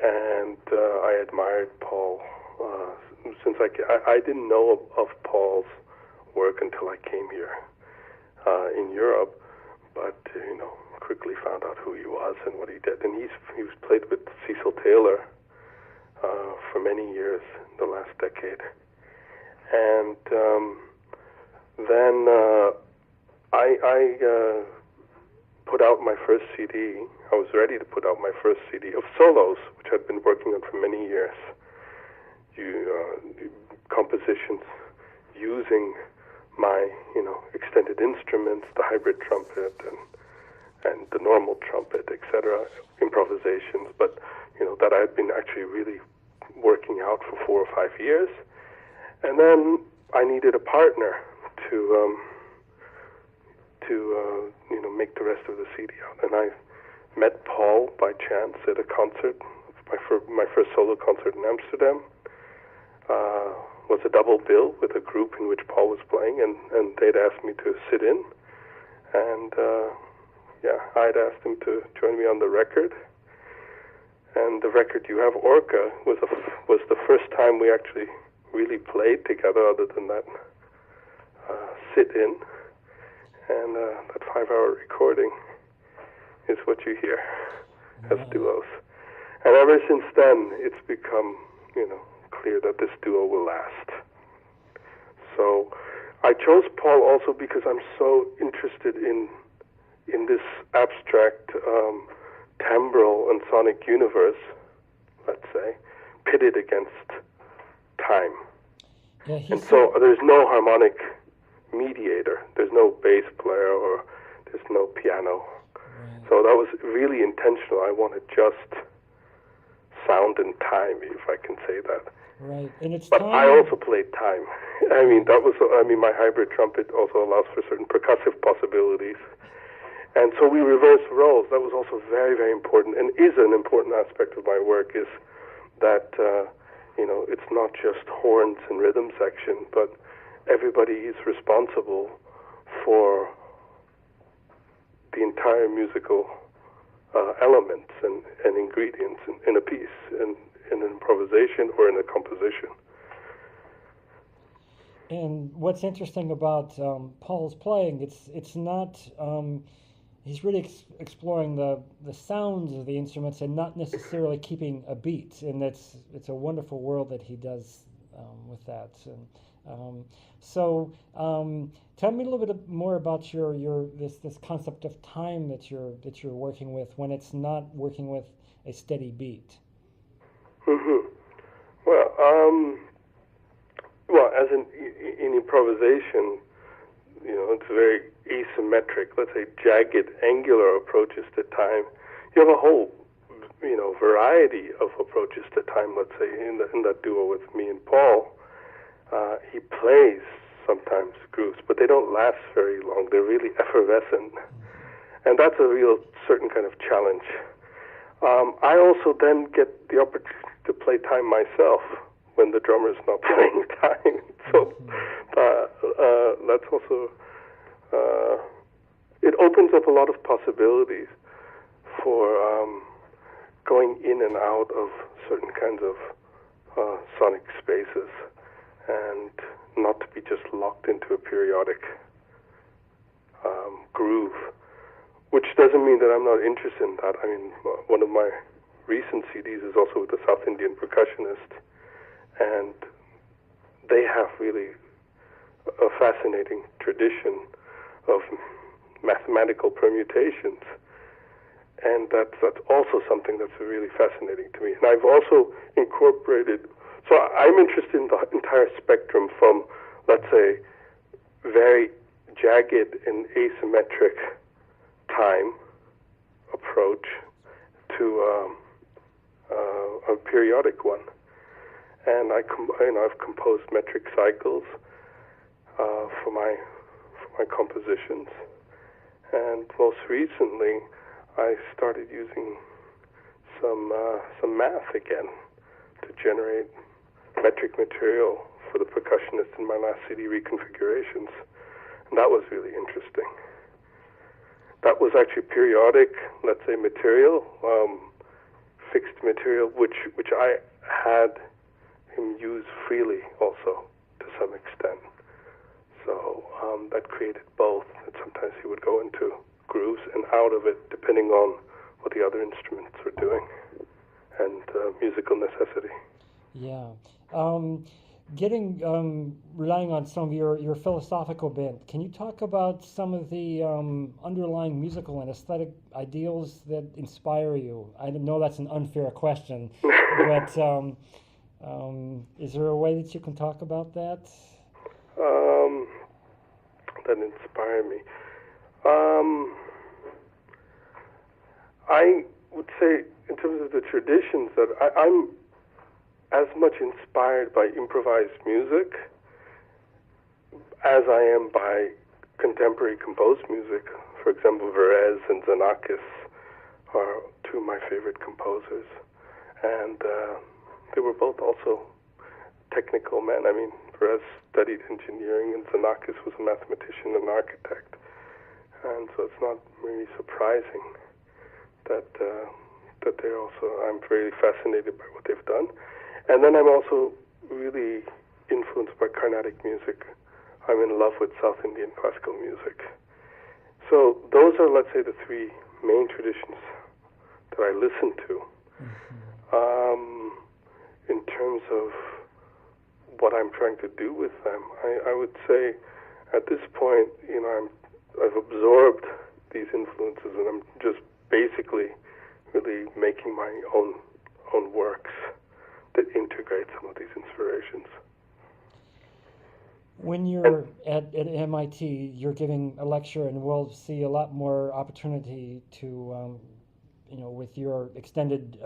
B: and I admired Paul since I didn't know of Paul's work until I came here in Europe, but quickly found out who he was and what he did. And he was played with Cecil Taylor for many years in the last decade, and then I put out my first CD. I was ready to put out my first CD of solos, which I'd been working on for many years. Compositions using my, extended instruments, the hybrid trumpet and the normal trumpet, etc., improvisations, but, that I had been actually really working out for 4 or 5 years. And then I needed a partner to make the rest of the CD out. And I met Paul by chance at a concert, my first solo concert in Amsterdam. Was a double bill with a group in which Paul was playing, and they'd asked me to sit in. And I'd asked him to join me on the record. And the record You Have Orca was the first time we actually really played together, other than that sit-in. And that 5-hour recording is what you hear as duos. And ever since then, it's become, clear that this duo will last. So I chose Paul also because I'm so interested in this abstract timbral and sonic universe, let's say, pitted against time.
A: Yeah,
B: and so there's no harmonic mediator. There's no bass player or there's no piano.
A: Right.
B: So that was really intentional. I wanted just sound and time, if I can say that.
A: Right, and it's
B: but
A: time.
B: I also played time. My hybrid trumpet also allows for certain percussive possibilities. And so we reversed roles. That was also very, very important, and is an important aspect of my work, is that, it's not just horns and rhythm section, but everybody is responsible for the entire musical elements and ingredients in a piece. And in an improvisation or in a composition.
A: And what's interesting about Paul's playing, it's not he's really exploring the sounds of the instruments and not necessarily keeping a beat, and it's a wonderful world that he does with that. And tell me a little bit more about your this concept of time that you're working with when it's not working with a steady beat.
B: Mm-hmm. Well, as in improvisation, it's very asymmetric. Let's say jagged, angular approaches to time. You have a whole, variety of approaches to time. Let's say in that duo with me and Paul, he plays sometimes grooves, but they don't last very long. They're really effervescent, and that's a real certain kind of challenge. I also then get the opportunity to play time myself when the drummer's not playing time. So that's also, it opens up a lot of possibilities for going in and out of certain kinds of sonic spaces and not to be just locked into a periodic groove, which doesn't mean that I'm not interested in that. I mean, one of my recent CDs is also with a South Indian percussionist, and they have really a fascinating tradition of mathematical permutations, and that's also something that's really fascinating to me. And I've also incorporated, so I'm interested in the entire spectrum from, let's say, very jagged and asymmetric time approach to a periodic one. And I've composed metric cycles for my compositions, and most recently I started using some math again to generate metric material for the percussionist in my last CD reconfigurations, and that was really interesting. That was actually periodic, let's say, material, fixed material, which I had him use freely also to some extent. So that created both. And sometimes he would go into grooves and out of it, depending on what the other instruments were doing and musical necessity.
A: Yeah. Relying on some of your philosophical bent, can you talk about some of the underlying musical and aesthetic ideals that inspire you? I know that's an unfair question, but is there a way that you can talk about that?
B: That inspire me. I would say, in terms of the traditions, that I'm as much inspired by improvised music as I am by contemporary composed music. For example, Varese and Xenakis are two of my favorite composers, and they were both also technical men. I mean, Varese studied engineering, and Xenakis was a mathematician and architect, and so it's not really surprising that they're also, I'm very fascinated by what they've done. And then I'm also really influenced by Carnatic music. I'm in love with South Indian classical music. So those are, let's say, the three main traditions that I listen to. Mm-hmm. In terms of what I'm trying to do with them, I would say at this point, I've absorbed these influences, and I'm just basically really making my own works that integrate some of these inspirations.
A: When you're at MIT, you're giving a lecture, and we'll see a lot more opportunity to, with your extended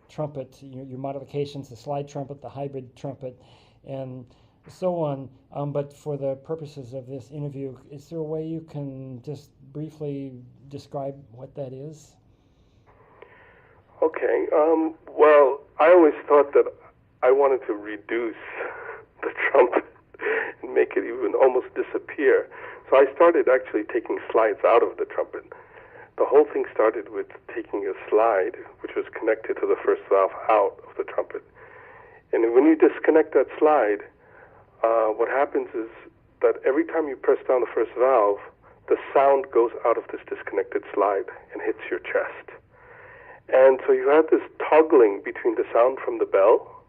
A: trumpet, your modifications, the slide trumpet, the hybrid trumpet, and so on. But for the purposes of this interview, is there a way you can just briefly describe what that is?
B: Okay. Well, I always thought that I wanted to reduce the trumpet and make it even almost disappear. So I started actually taking slides out of the trumpet the whole thing started with taking a slide, which was connected to the first valve out of the trumpet. And when you disconnect that slide, what happens is that every time you press down the first valve, the sound goes out of this disconnected slide and hits your chest. And so you had this toggling between the sound from the bell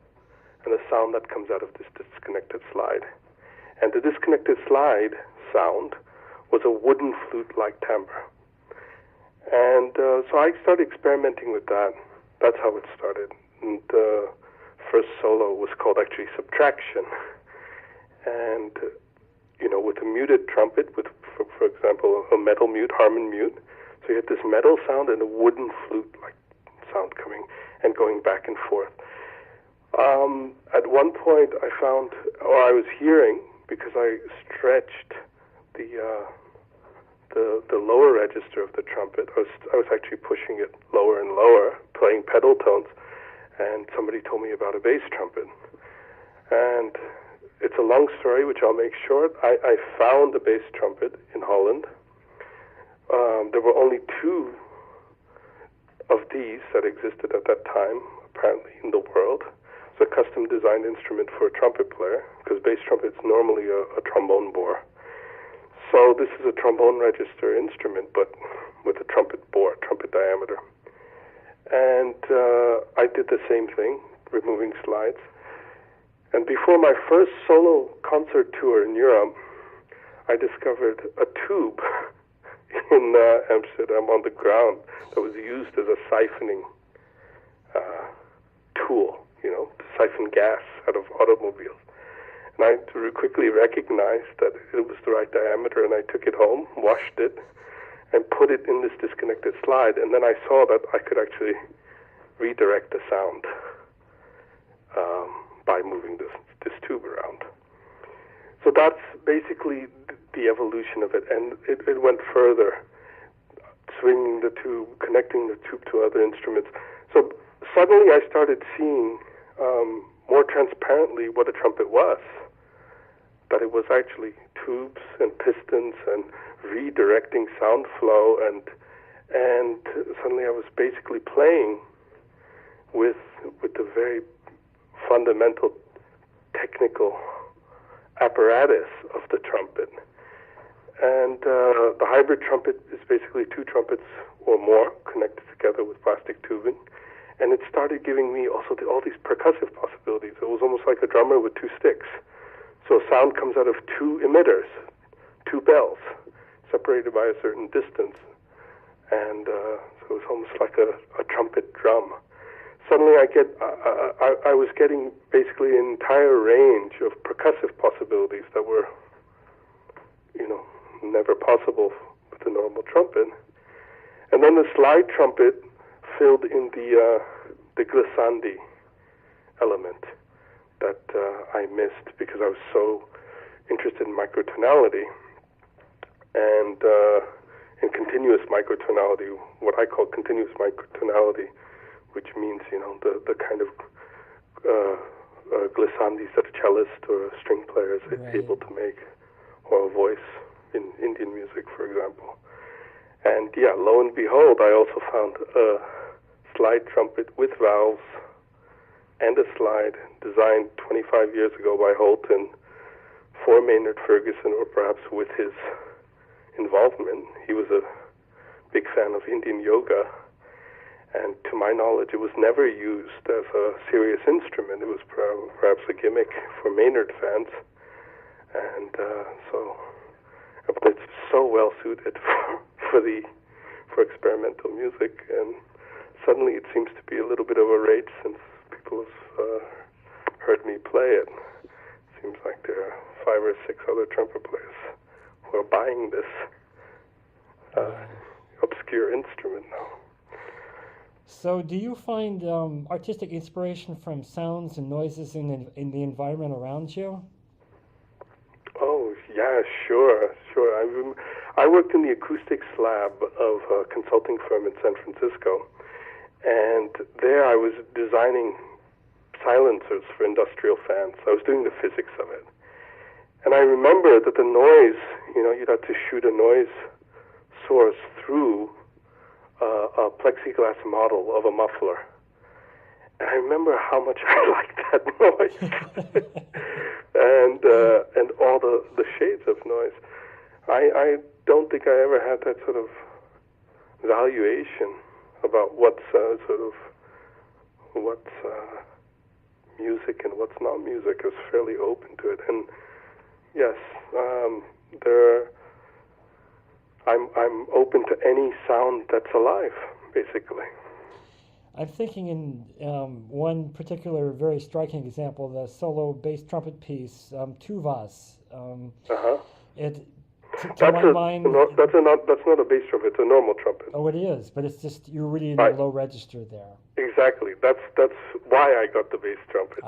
B: and the sound that comes out of this disconnected slide. And the disconnected slide sound was a wooden flute-like timbre. And so I started experimenting with that. That's how it started. And the first solo was called actually Subtraction. And, with a muted trumpet, with, for example, a metal mute, Harmon mute. So you had this metal sound and a wooden flute-like sound coming and going back and forth. At one point I found, or I was hearing, because I stretched the lower register of the trumpet. I was actually pushing it lower and lower, playing pedal tones, and somebody told me about a bass trumpet. And it's a long story, which I'll make short. I found a bass trumpet in Holland. There were only 2 of these that existed at that time, apparently, in the world. It's a custom-designed instrument for a trumpet player, because bass trumpet's normally a trombone bore. So this is a trombone register instrument, but with a trumpet bore, trumpet diameter. And I did the same thing, removing slides. And before my first solo concert tour in Europe, I discovered a tube in Amsterdam on the ground that was used as a siphoning tool, to siphon gas out of automobiles. And I quickly recognized that it was the right diameter, and I took it home, washed it, and put it in this disconnected slide. And then I saw that I could actually redirect the sound by moving this tube around. So that's basically the evolution of it, and it went further, swinging the tube, connecting the tube to other instruments. So suddenly I started seeing more transparently what a trumpet was, that it was actually tubes and pistons and redirecting sound flow, and suddenly I was basically playing with the very fundamental technical apparatus of the trumpet. And the hybrid trumpet is basically 2 trumpets or more connected together with plastic tubing. And it started giving me also all these percussive possibilities. It was almost like a drummer with 2 sticks. So sound comes out of 2 emitters, 2 bells, separated by a certain distance. And so it's almost like a trumpet drum. Suddenly I was getting basically an entire range of percussive possibilities that were, never possible with the normal trumpet. And then the slide trumpet filled in the glissandi element that I missed because I was so interested in microtonality and in continuous microtonality, what I call continuous microtonality, which means, the kind of glissandis that a cellist or a string player is able to make, or a voice in Indian music, for example. And lo and behold, I also found a slide trumpet with valves and a slide designed 25 years ago by Holton for Maynard Ferguson, or perhaps with his involvement. He was a big fan of Indian yoga, and to my knowledge, it was never used as a serious instrument. It was perhaps a gimmick for Maynard fans, and but it's so well suited for experimental music, and suddenly it seems to be a little bit of a rage since people have heard me play it. It seems like there are 5 or 6 other trumpet players who are buying this obscure instrument now.
A: So do you find artistic inspiration from sounds and noises in the environment around you?
B: Oh, yeah, sure. I worked in the acoustics lab of a consulting firm in San Francisco, and there I was designing silencers for industrial fans. I was doing the physics of it. And I remember that the noise, you'd have to shoot a noise source through a plexiglass model of a muffler. And I remember how much I liked that noise, and all the shades of noise. I don't think I ever had that sort of valuation about what's music and what's not music. Is fairly open to it. And yes, I'm open to any sound that's alive, basically.
A: I'm thinking in one particular very striking example, the solo bass trumpet piece, Tuvas. It, to my mind,
B: that's not a bass trumpet. It's a normal trumpet.
A: Oh, it is, but it's just you're really in a low register there.
B: Exactly. That's why I got the bass trumpet.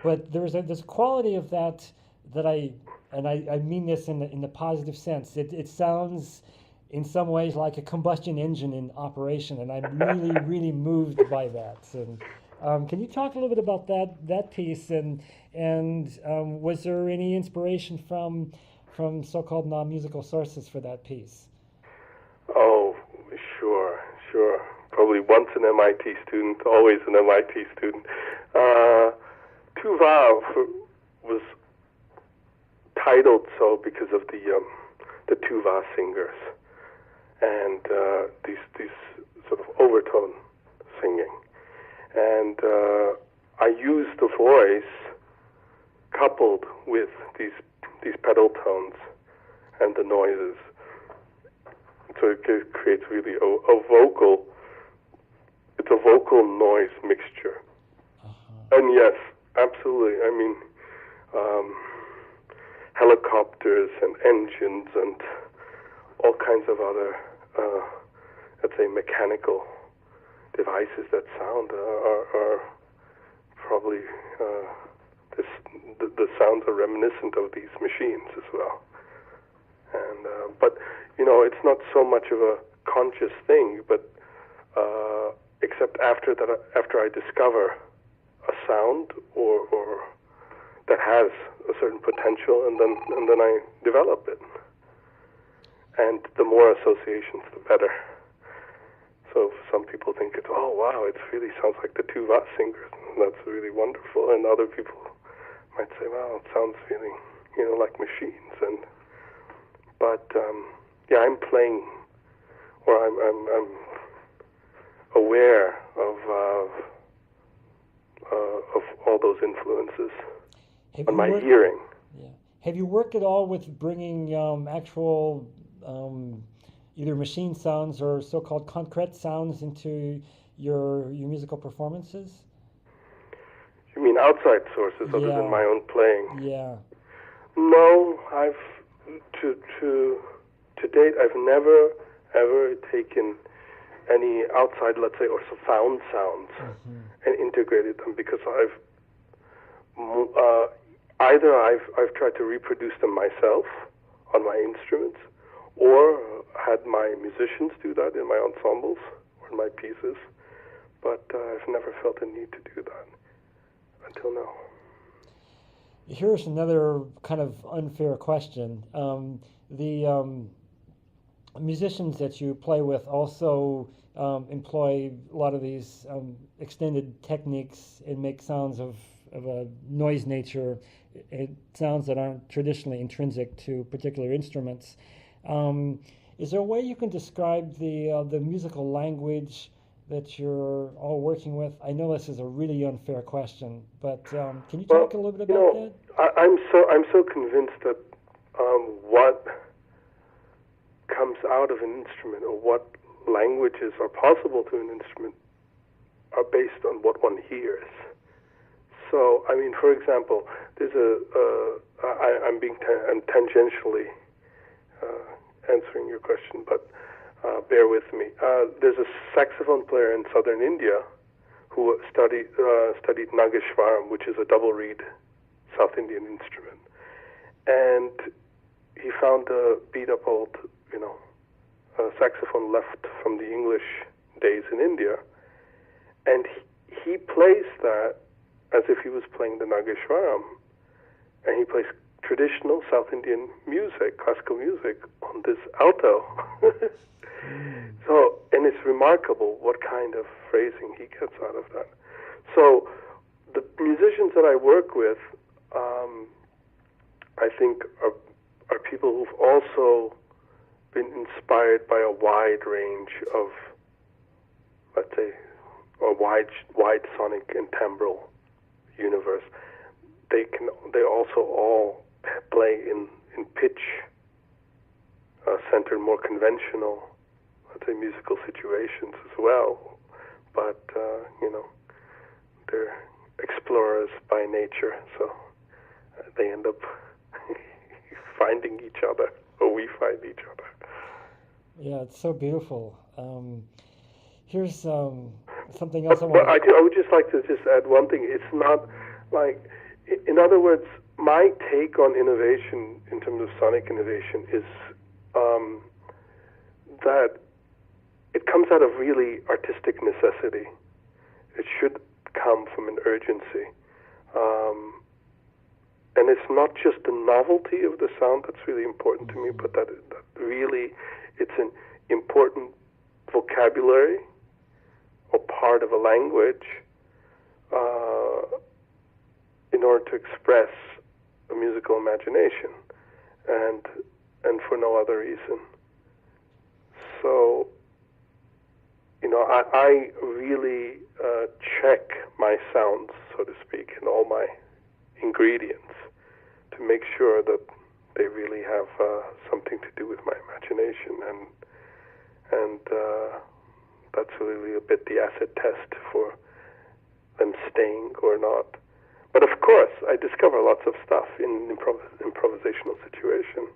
A: But there's a quality of that I mean this in the positive sense. It sounds in some ways like a combustion engine in operation, and I'm really, really moved by that. And can you talk a little bit about that piece? And was there any inspiration from so-called non-musical sources for that piece?
B: Oh, sure. Probably once an MIT student, always an MIT student. Tuva was titled so because of the Tuva singers and these sort of overtone singing, and I used the voice coupled with these pedal tones and the noises, so it creates really a vocal. It's a vocal noise mixture, and yes, absolutely. I mean. Helicopters and engines and all kinds of other, let's say, mechanical devices that sound are probably the sounds are reminiscent of these machines as well. And but it's not so much of a conscious thing, but except after I discover a sound or that has a certain potential, and then I develop it. And the more associations, the better. So some people think it really sounds like the Tuva singers, and that's really wonderful. And other people might say, well, it sounds really, like machines. But I'm playing, or I'm aware of all those influences. On my hearing.
A: Yeah. Have you worked at all with bringing actual either machine sounds or so-called concrete sounds into your musical performances?
B: You mean outside sources other than my own playing?
A: Yeah.
B: No, to date I've never ever taken any outside, let's say, or found sounds and integrated them, because either I've tried to reproduce them myself on my instruments, or had my musicians do that in my ensembles or in my pieces, but I've never felt a need to do that until now.
A: Here's another kind of unfair question. The musicians that you play with also employ a lot of these extended techniques and make sounds of a noise nature, sounds that aren't traditionally intrinsic to particular instruments. Is there a way you can describe the musical language that you're all working with? I know this is a really unfair question, but can you talk a little bit about that?
B: I'm so convinced that what comes out of an instrument, or what languages are possible to an instrument, are based on what one hears. So, I mean, for example, there's I'm tangentially answering your question, but bear with me. There's a saxophone player in southern India who studied Nageshwaram, which is a double reed South Indian instrument, and he found a beat-up old, saxophone left from the English days in India, and he plays that as if he was playing the Nageshwaram, and he plays traditional South Indian music, classical music, on this alto. So, and it's remarkable what kind of phrasing he gets out of that. So, the musicians that I work with, I think, are people who've also been inspired by a wide range of, let's say, a wide sonic and timbral universe. They also all play in pitch centered, more conventional, let's say, musical situations as well. But they're explorers by nature, so they end up finding each other, or we find each other.
A: Yeah, it's so beautiful. Here's something else
B: But I would just like to just add one thing. It's not like, in other words, my take on innovation in terms of sonic innovation is that it comes out of really artistic necessity. It should come from an urgency. And it's not just the novelty of the sound that's really important to me, but that really it's an important vocabulary or part of a language in order to express a musical imagination, and for no other reason. So, I really check my sounds, so to speak, and all my ingredients to make sure that they really have something to do with my imagination, and that's really a bit the acid test for them staying or not. But of course, I discover lots of stuff in improvisational situation.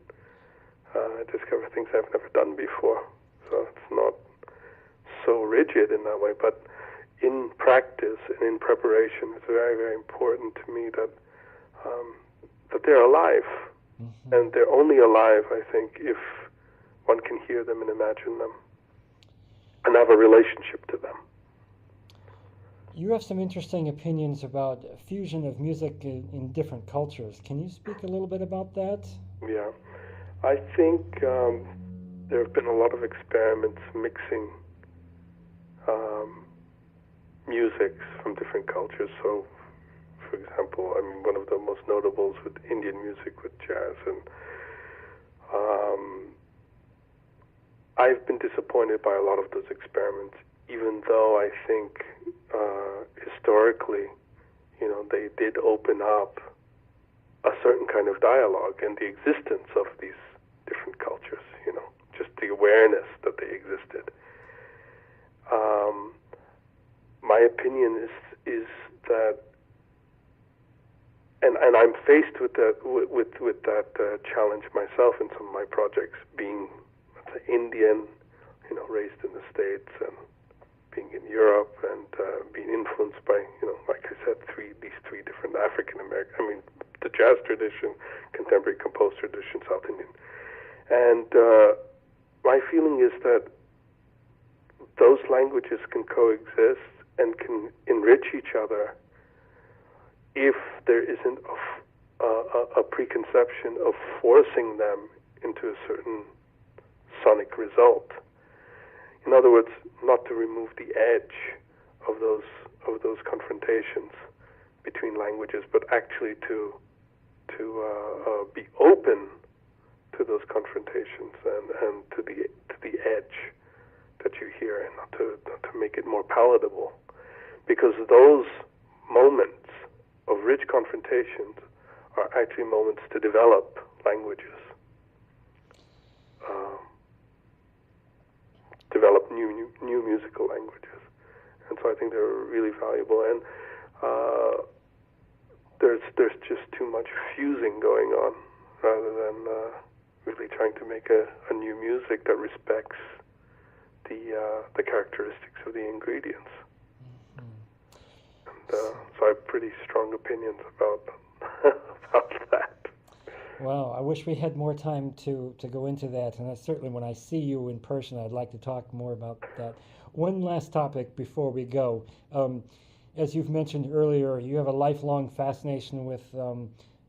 B: I discover things I've never done before, so it's not so rigid in that way. But in practice and in preparation, it's very, very important to me that they're alive, and they're only alive, I think, if one can hear them and imagine them and have a relationship to them.
A: You have some interesting opinions about fusion of music in different cultures. Can you speak a little bit about that?
B: Yeah. I think there have been a lot of experiments mixing musics from different cultures. So, for example, one of the most notables with Indian music, with jazz, and I've been disappointed by a lot of those experiments, even though I think historically, they did open up a certain kind of dialogue and the existence of these different cultures, just the awareness that they existed. My opinion is that, and I'm faced with that with that challenge myself in some of my projects, being Indian, raised in the States, and being in Europe, and being influenced by, like I said, these three different African American, the jazz tradition, contemporary composed tradition, South Indian. And my feeling is that those languages can coexist and can enrich each other if there isn't a preconception of forcing them into a certain sonic result. In other words, not to remove the edge of those confrontations between languages, but actually to be open to those confrontations and to the edge that you hear, and not to make it more palatable, because those moments of rich confrontations are actually moments to develop languages, develop new musical languages, and so I think they're really valuable. And there's just too much fusing going on, rather than really trying to make a new music that respects the characteristics of the ingredients. And so I have pretty strong opinions about that.
A: Well, I wish we had more time to go into that, and certainly when I see you in person, I'd like to talk more about that. One last topic before we go. As you've mentioned earlier, you have a lifelong fascination with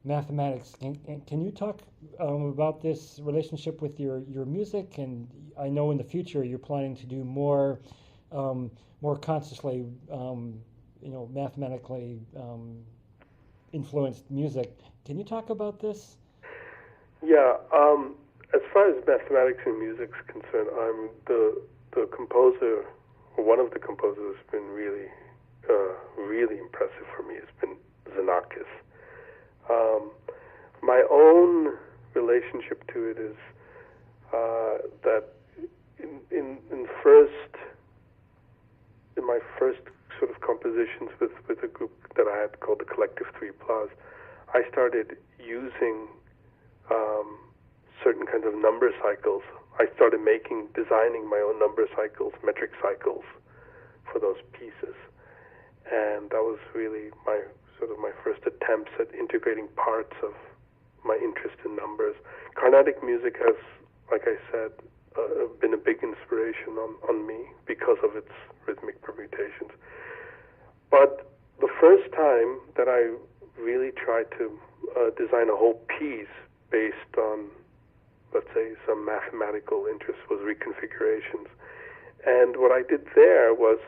A: mathematics. Can you talk about this relationship with your music? And I know in the future you're planning to do more consciously, mathematically influenced music. Can you talk about this?
B: Yeah. As far as mathematics and music is concerned, I'm the composer, or one of the composers who's been really impressive for me has been Xenakis. My own relationship to it is that in my first sort of compositions with a group that I had called the Collective 3 Plus, I started using certain kinds of number cycles. I started designing my own number cycles, metric cycles for those pieces. And that was really my first attempts at integrating parts of my interest in numbers. Carnatic music has, like I said, been a big inspiration on me because of its rhythmic permutations. But the first time that I really tried to design a whole piece based on, let's say, some mathematical interest was reconfigurations. And what I did there was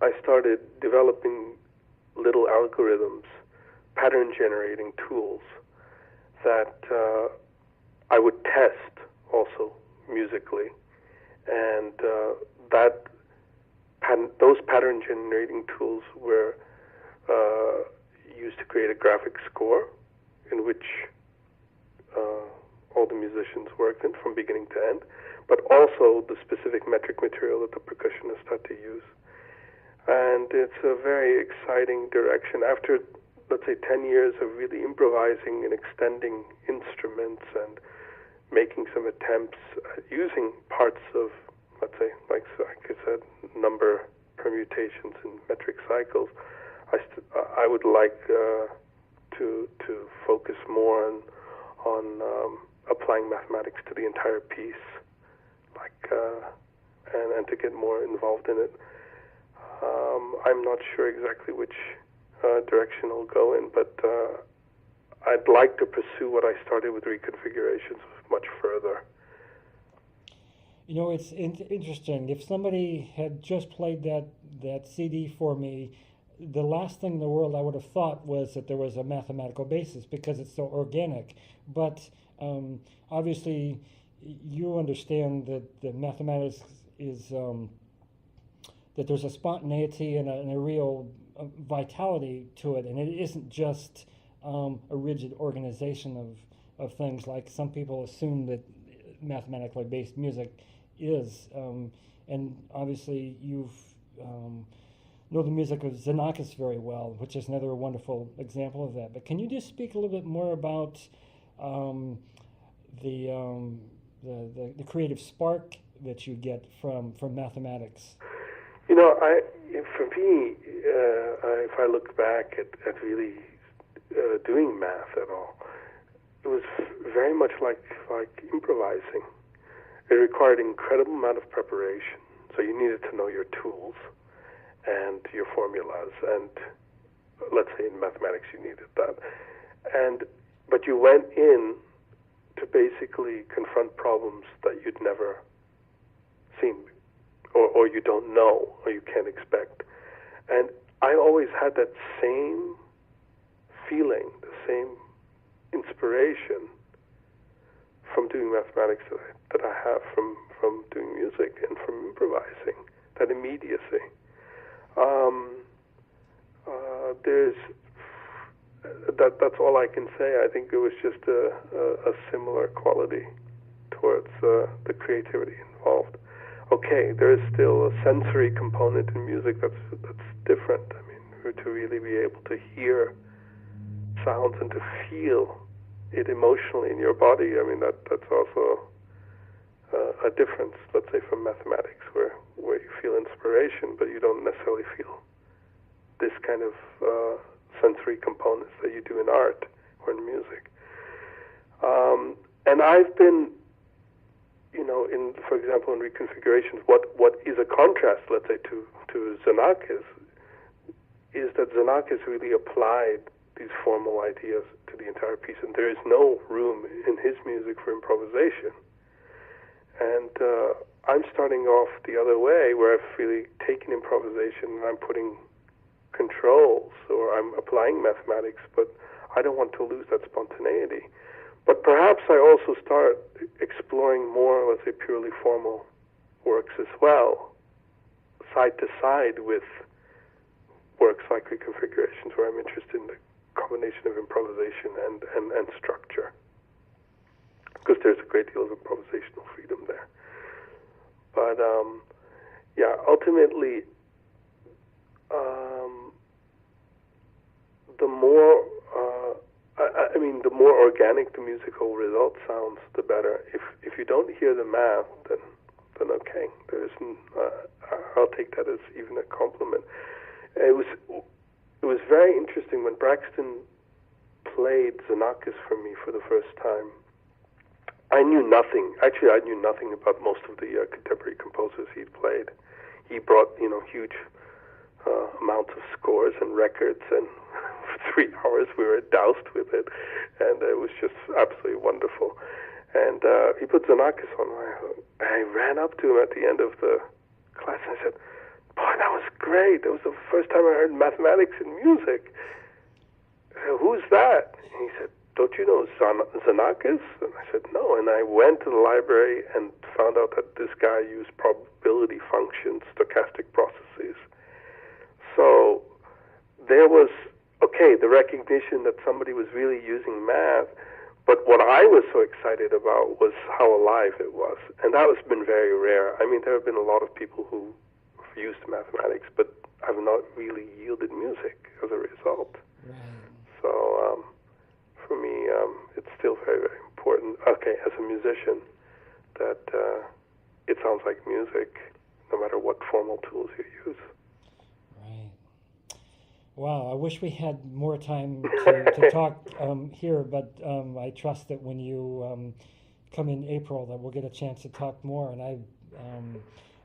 B: I started developing little algorithms, pattern generating tools that I would test also musically. And those pattern generating tools were used to create a graphic score in which all the musicians worked in from beginning to end, but also the specific metric material that the percussionists had to use. And it's a very exciting direction. After, let's say, 10 years of really improvising and extending instruments and making some attempts at using parts of, let's say, like I said, number permutations and metric cycles, I would like to focus more on applying mathematics to the entire piece, and to get more involved in it. I'm not sure exactly which direction it'll go in, but I'd like to pursue what I started with reconfigurations much further.
A: It's interesting. If somebody had just played that CD for me, the last thing in the world I would have thought was that there was a mathematical basis because it's so organic. But obviously, you understand that the mathematics is that there's a spontaneity and a real vitality to it, and it isn't just a rigid organization of things like some people assume that mathematically based music is. And obviously, you've know the music of Xenakis very well, which is another wonderful example of that. But can you just speak a little bit more about the creative spark that you get from mathematics?
B: For me, if I look back at really doing math at all, it was very much like improvising. It required an incredible amount of preparation. So you needed to know your tools and your formulas, and let's say in mathematics you needed that. But you went in to basically confront problems that you'd never seen, or you don't know, or you can't expect. And I always had that same feeling, the same inspiration from doing mathematics that I have from doing music and from improvising, that immediacy. That's all I can say. I think it was just a similar quality towards the creativity involved. Okay, there is still a sensory component in music that's different. I mean, to really be able to hear sounds and to feel it emotionally in your body. I mean, that's also a difference, let's say, from mathematics, where you feel inspiration, but you don't necessarily feel this kind of sensory components that you do in art or in music. And I've been, for example, in reconfigurations, what is a contrast, let's say, to Xenakis, is that Xenakis really applied these formal ideas to the entire piece, and there is no room in his music for improvisation. And I'm starting off the other way, where I've really taken improvisation and I'm putting controls, or I'm applying mathematics, but I don't want to lose that spontaneity. But perhaps I also start exploring more, let's say, purely formal works as well, side to side with works like reconfigurations, where I'm interested in the combination of improvisation and structure, because there's a great deal of improvisational freedom there. But yeah, ultimately, the more the more organic the musical result sounds, the better. If you don't hear the math, then okay, there isn't. I'll take that as even a compliment. It was very interesting when Braxton played Xenakis for me for the first time. I knew nothing. Actually, I knew nothing about most of the contemporary composers he'd played. He brought, huge amounts of scores and records, and for 3 hours we were doused with it, and it was just absolutely wonderful. And he put Xenakis on. I ran up to him at the end of the class and I said, "Boy, that was great. That was the first time I heard mathematics in music." I said, "Who's that?" And he said, "Don't you know Xenakis?" And I said, "No." And I went to the library and found out that this guy used probability functions, stochastic processes. So there was, the recognition that somebody was really using math, but what I was so excited about was how alive it was. And that has been very rare. I mean, there have been a lot of people who have used mathematics, but have not really yielded music as a result.
A: Right.
B: So for me, it's still very, very important, as a musician, that it sounds like music, no matter what formal tools you use.
A: Right. Wow, I wish we had more time to talk here, but I trust that when you come in April that we'll get a chance to talk more. And I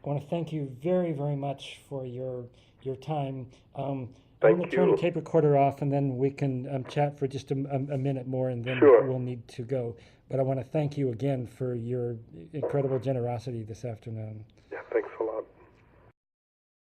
A: want to thank you very, very much for your time. I'm going to turn the tape recorder off, and then we can chat for just a minute more, and then we'll need to go. But I want to thank you again for your incredible generosity this afternoon.
B: Yeah, thanks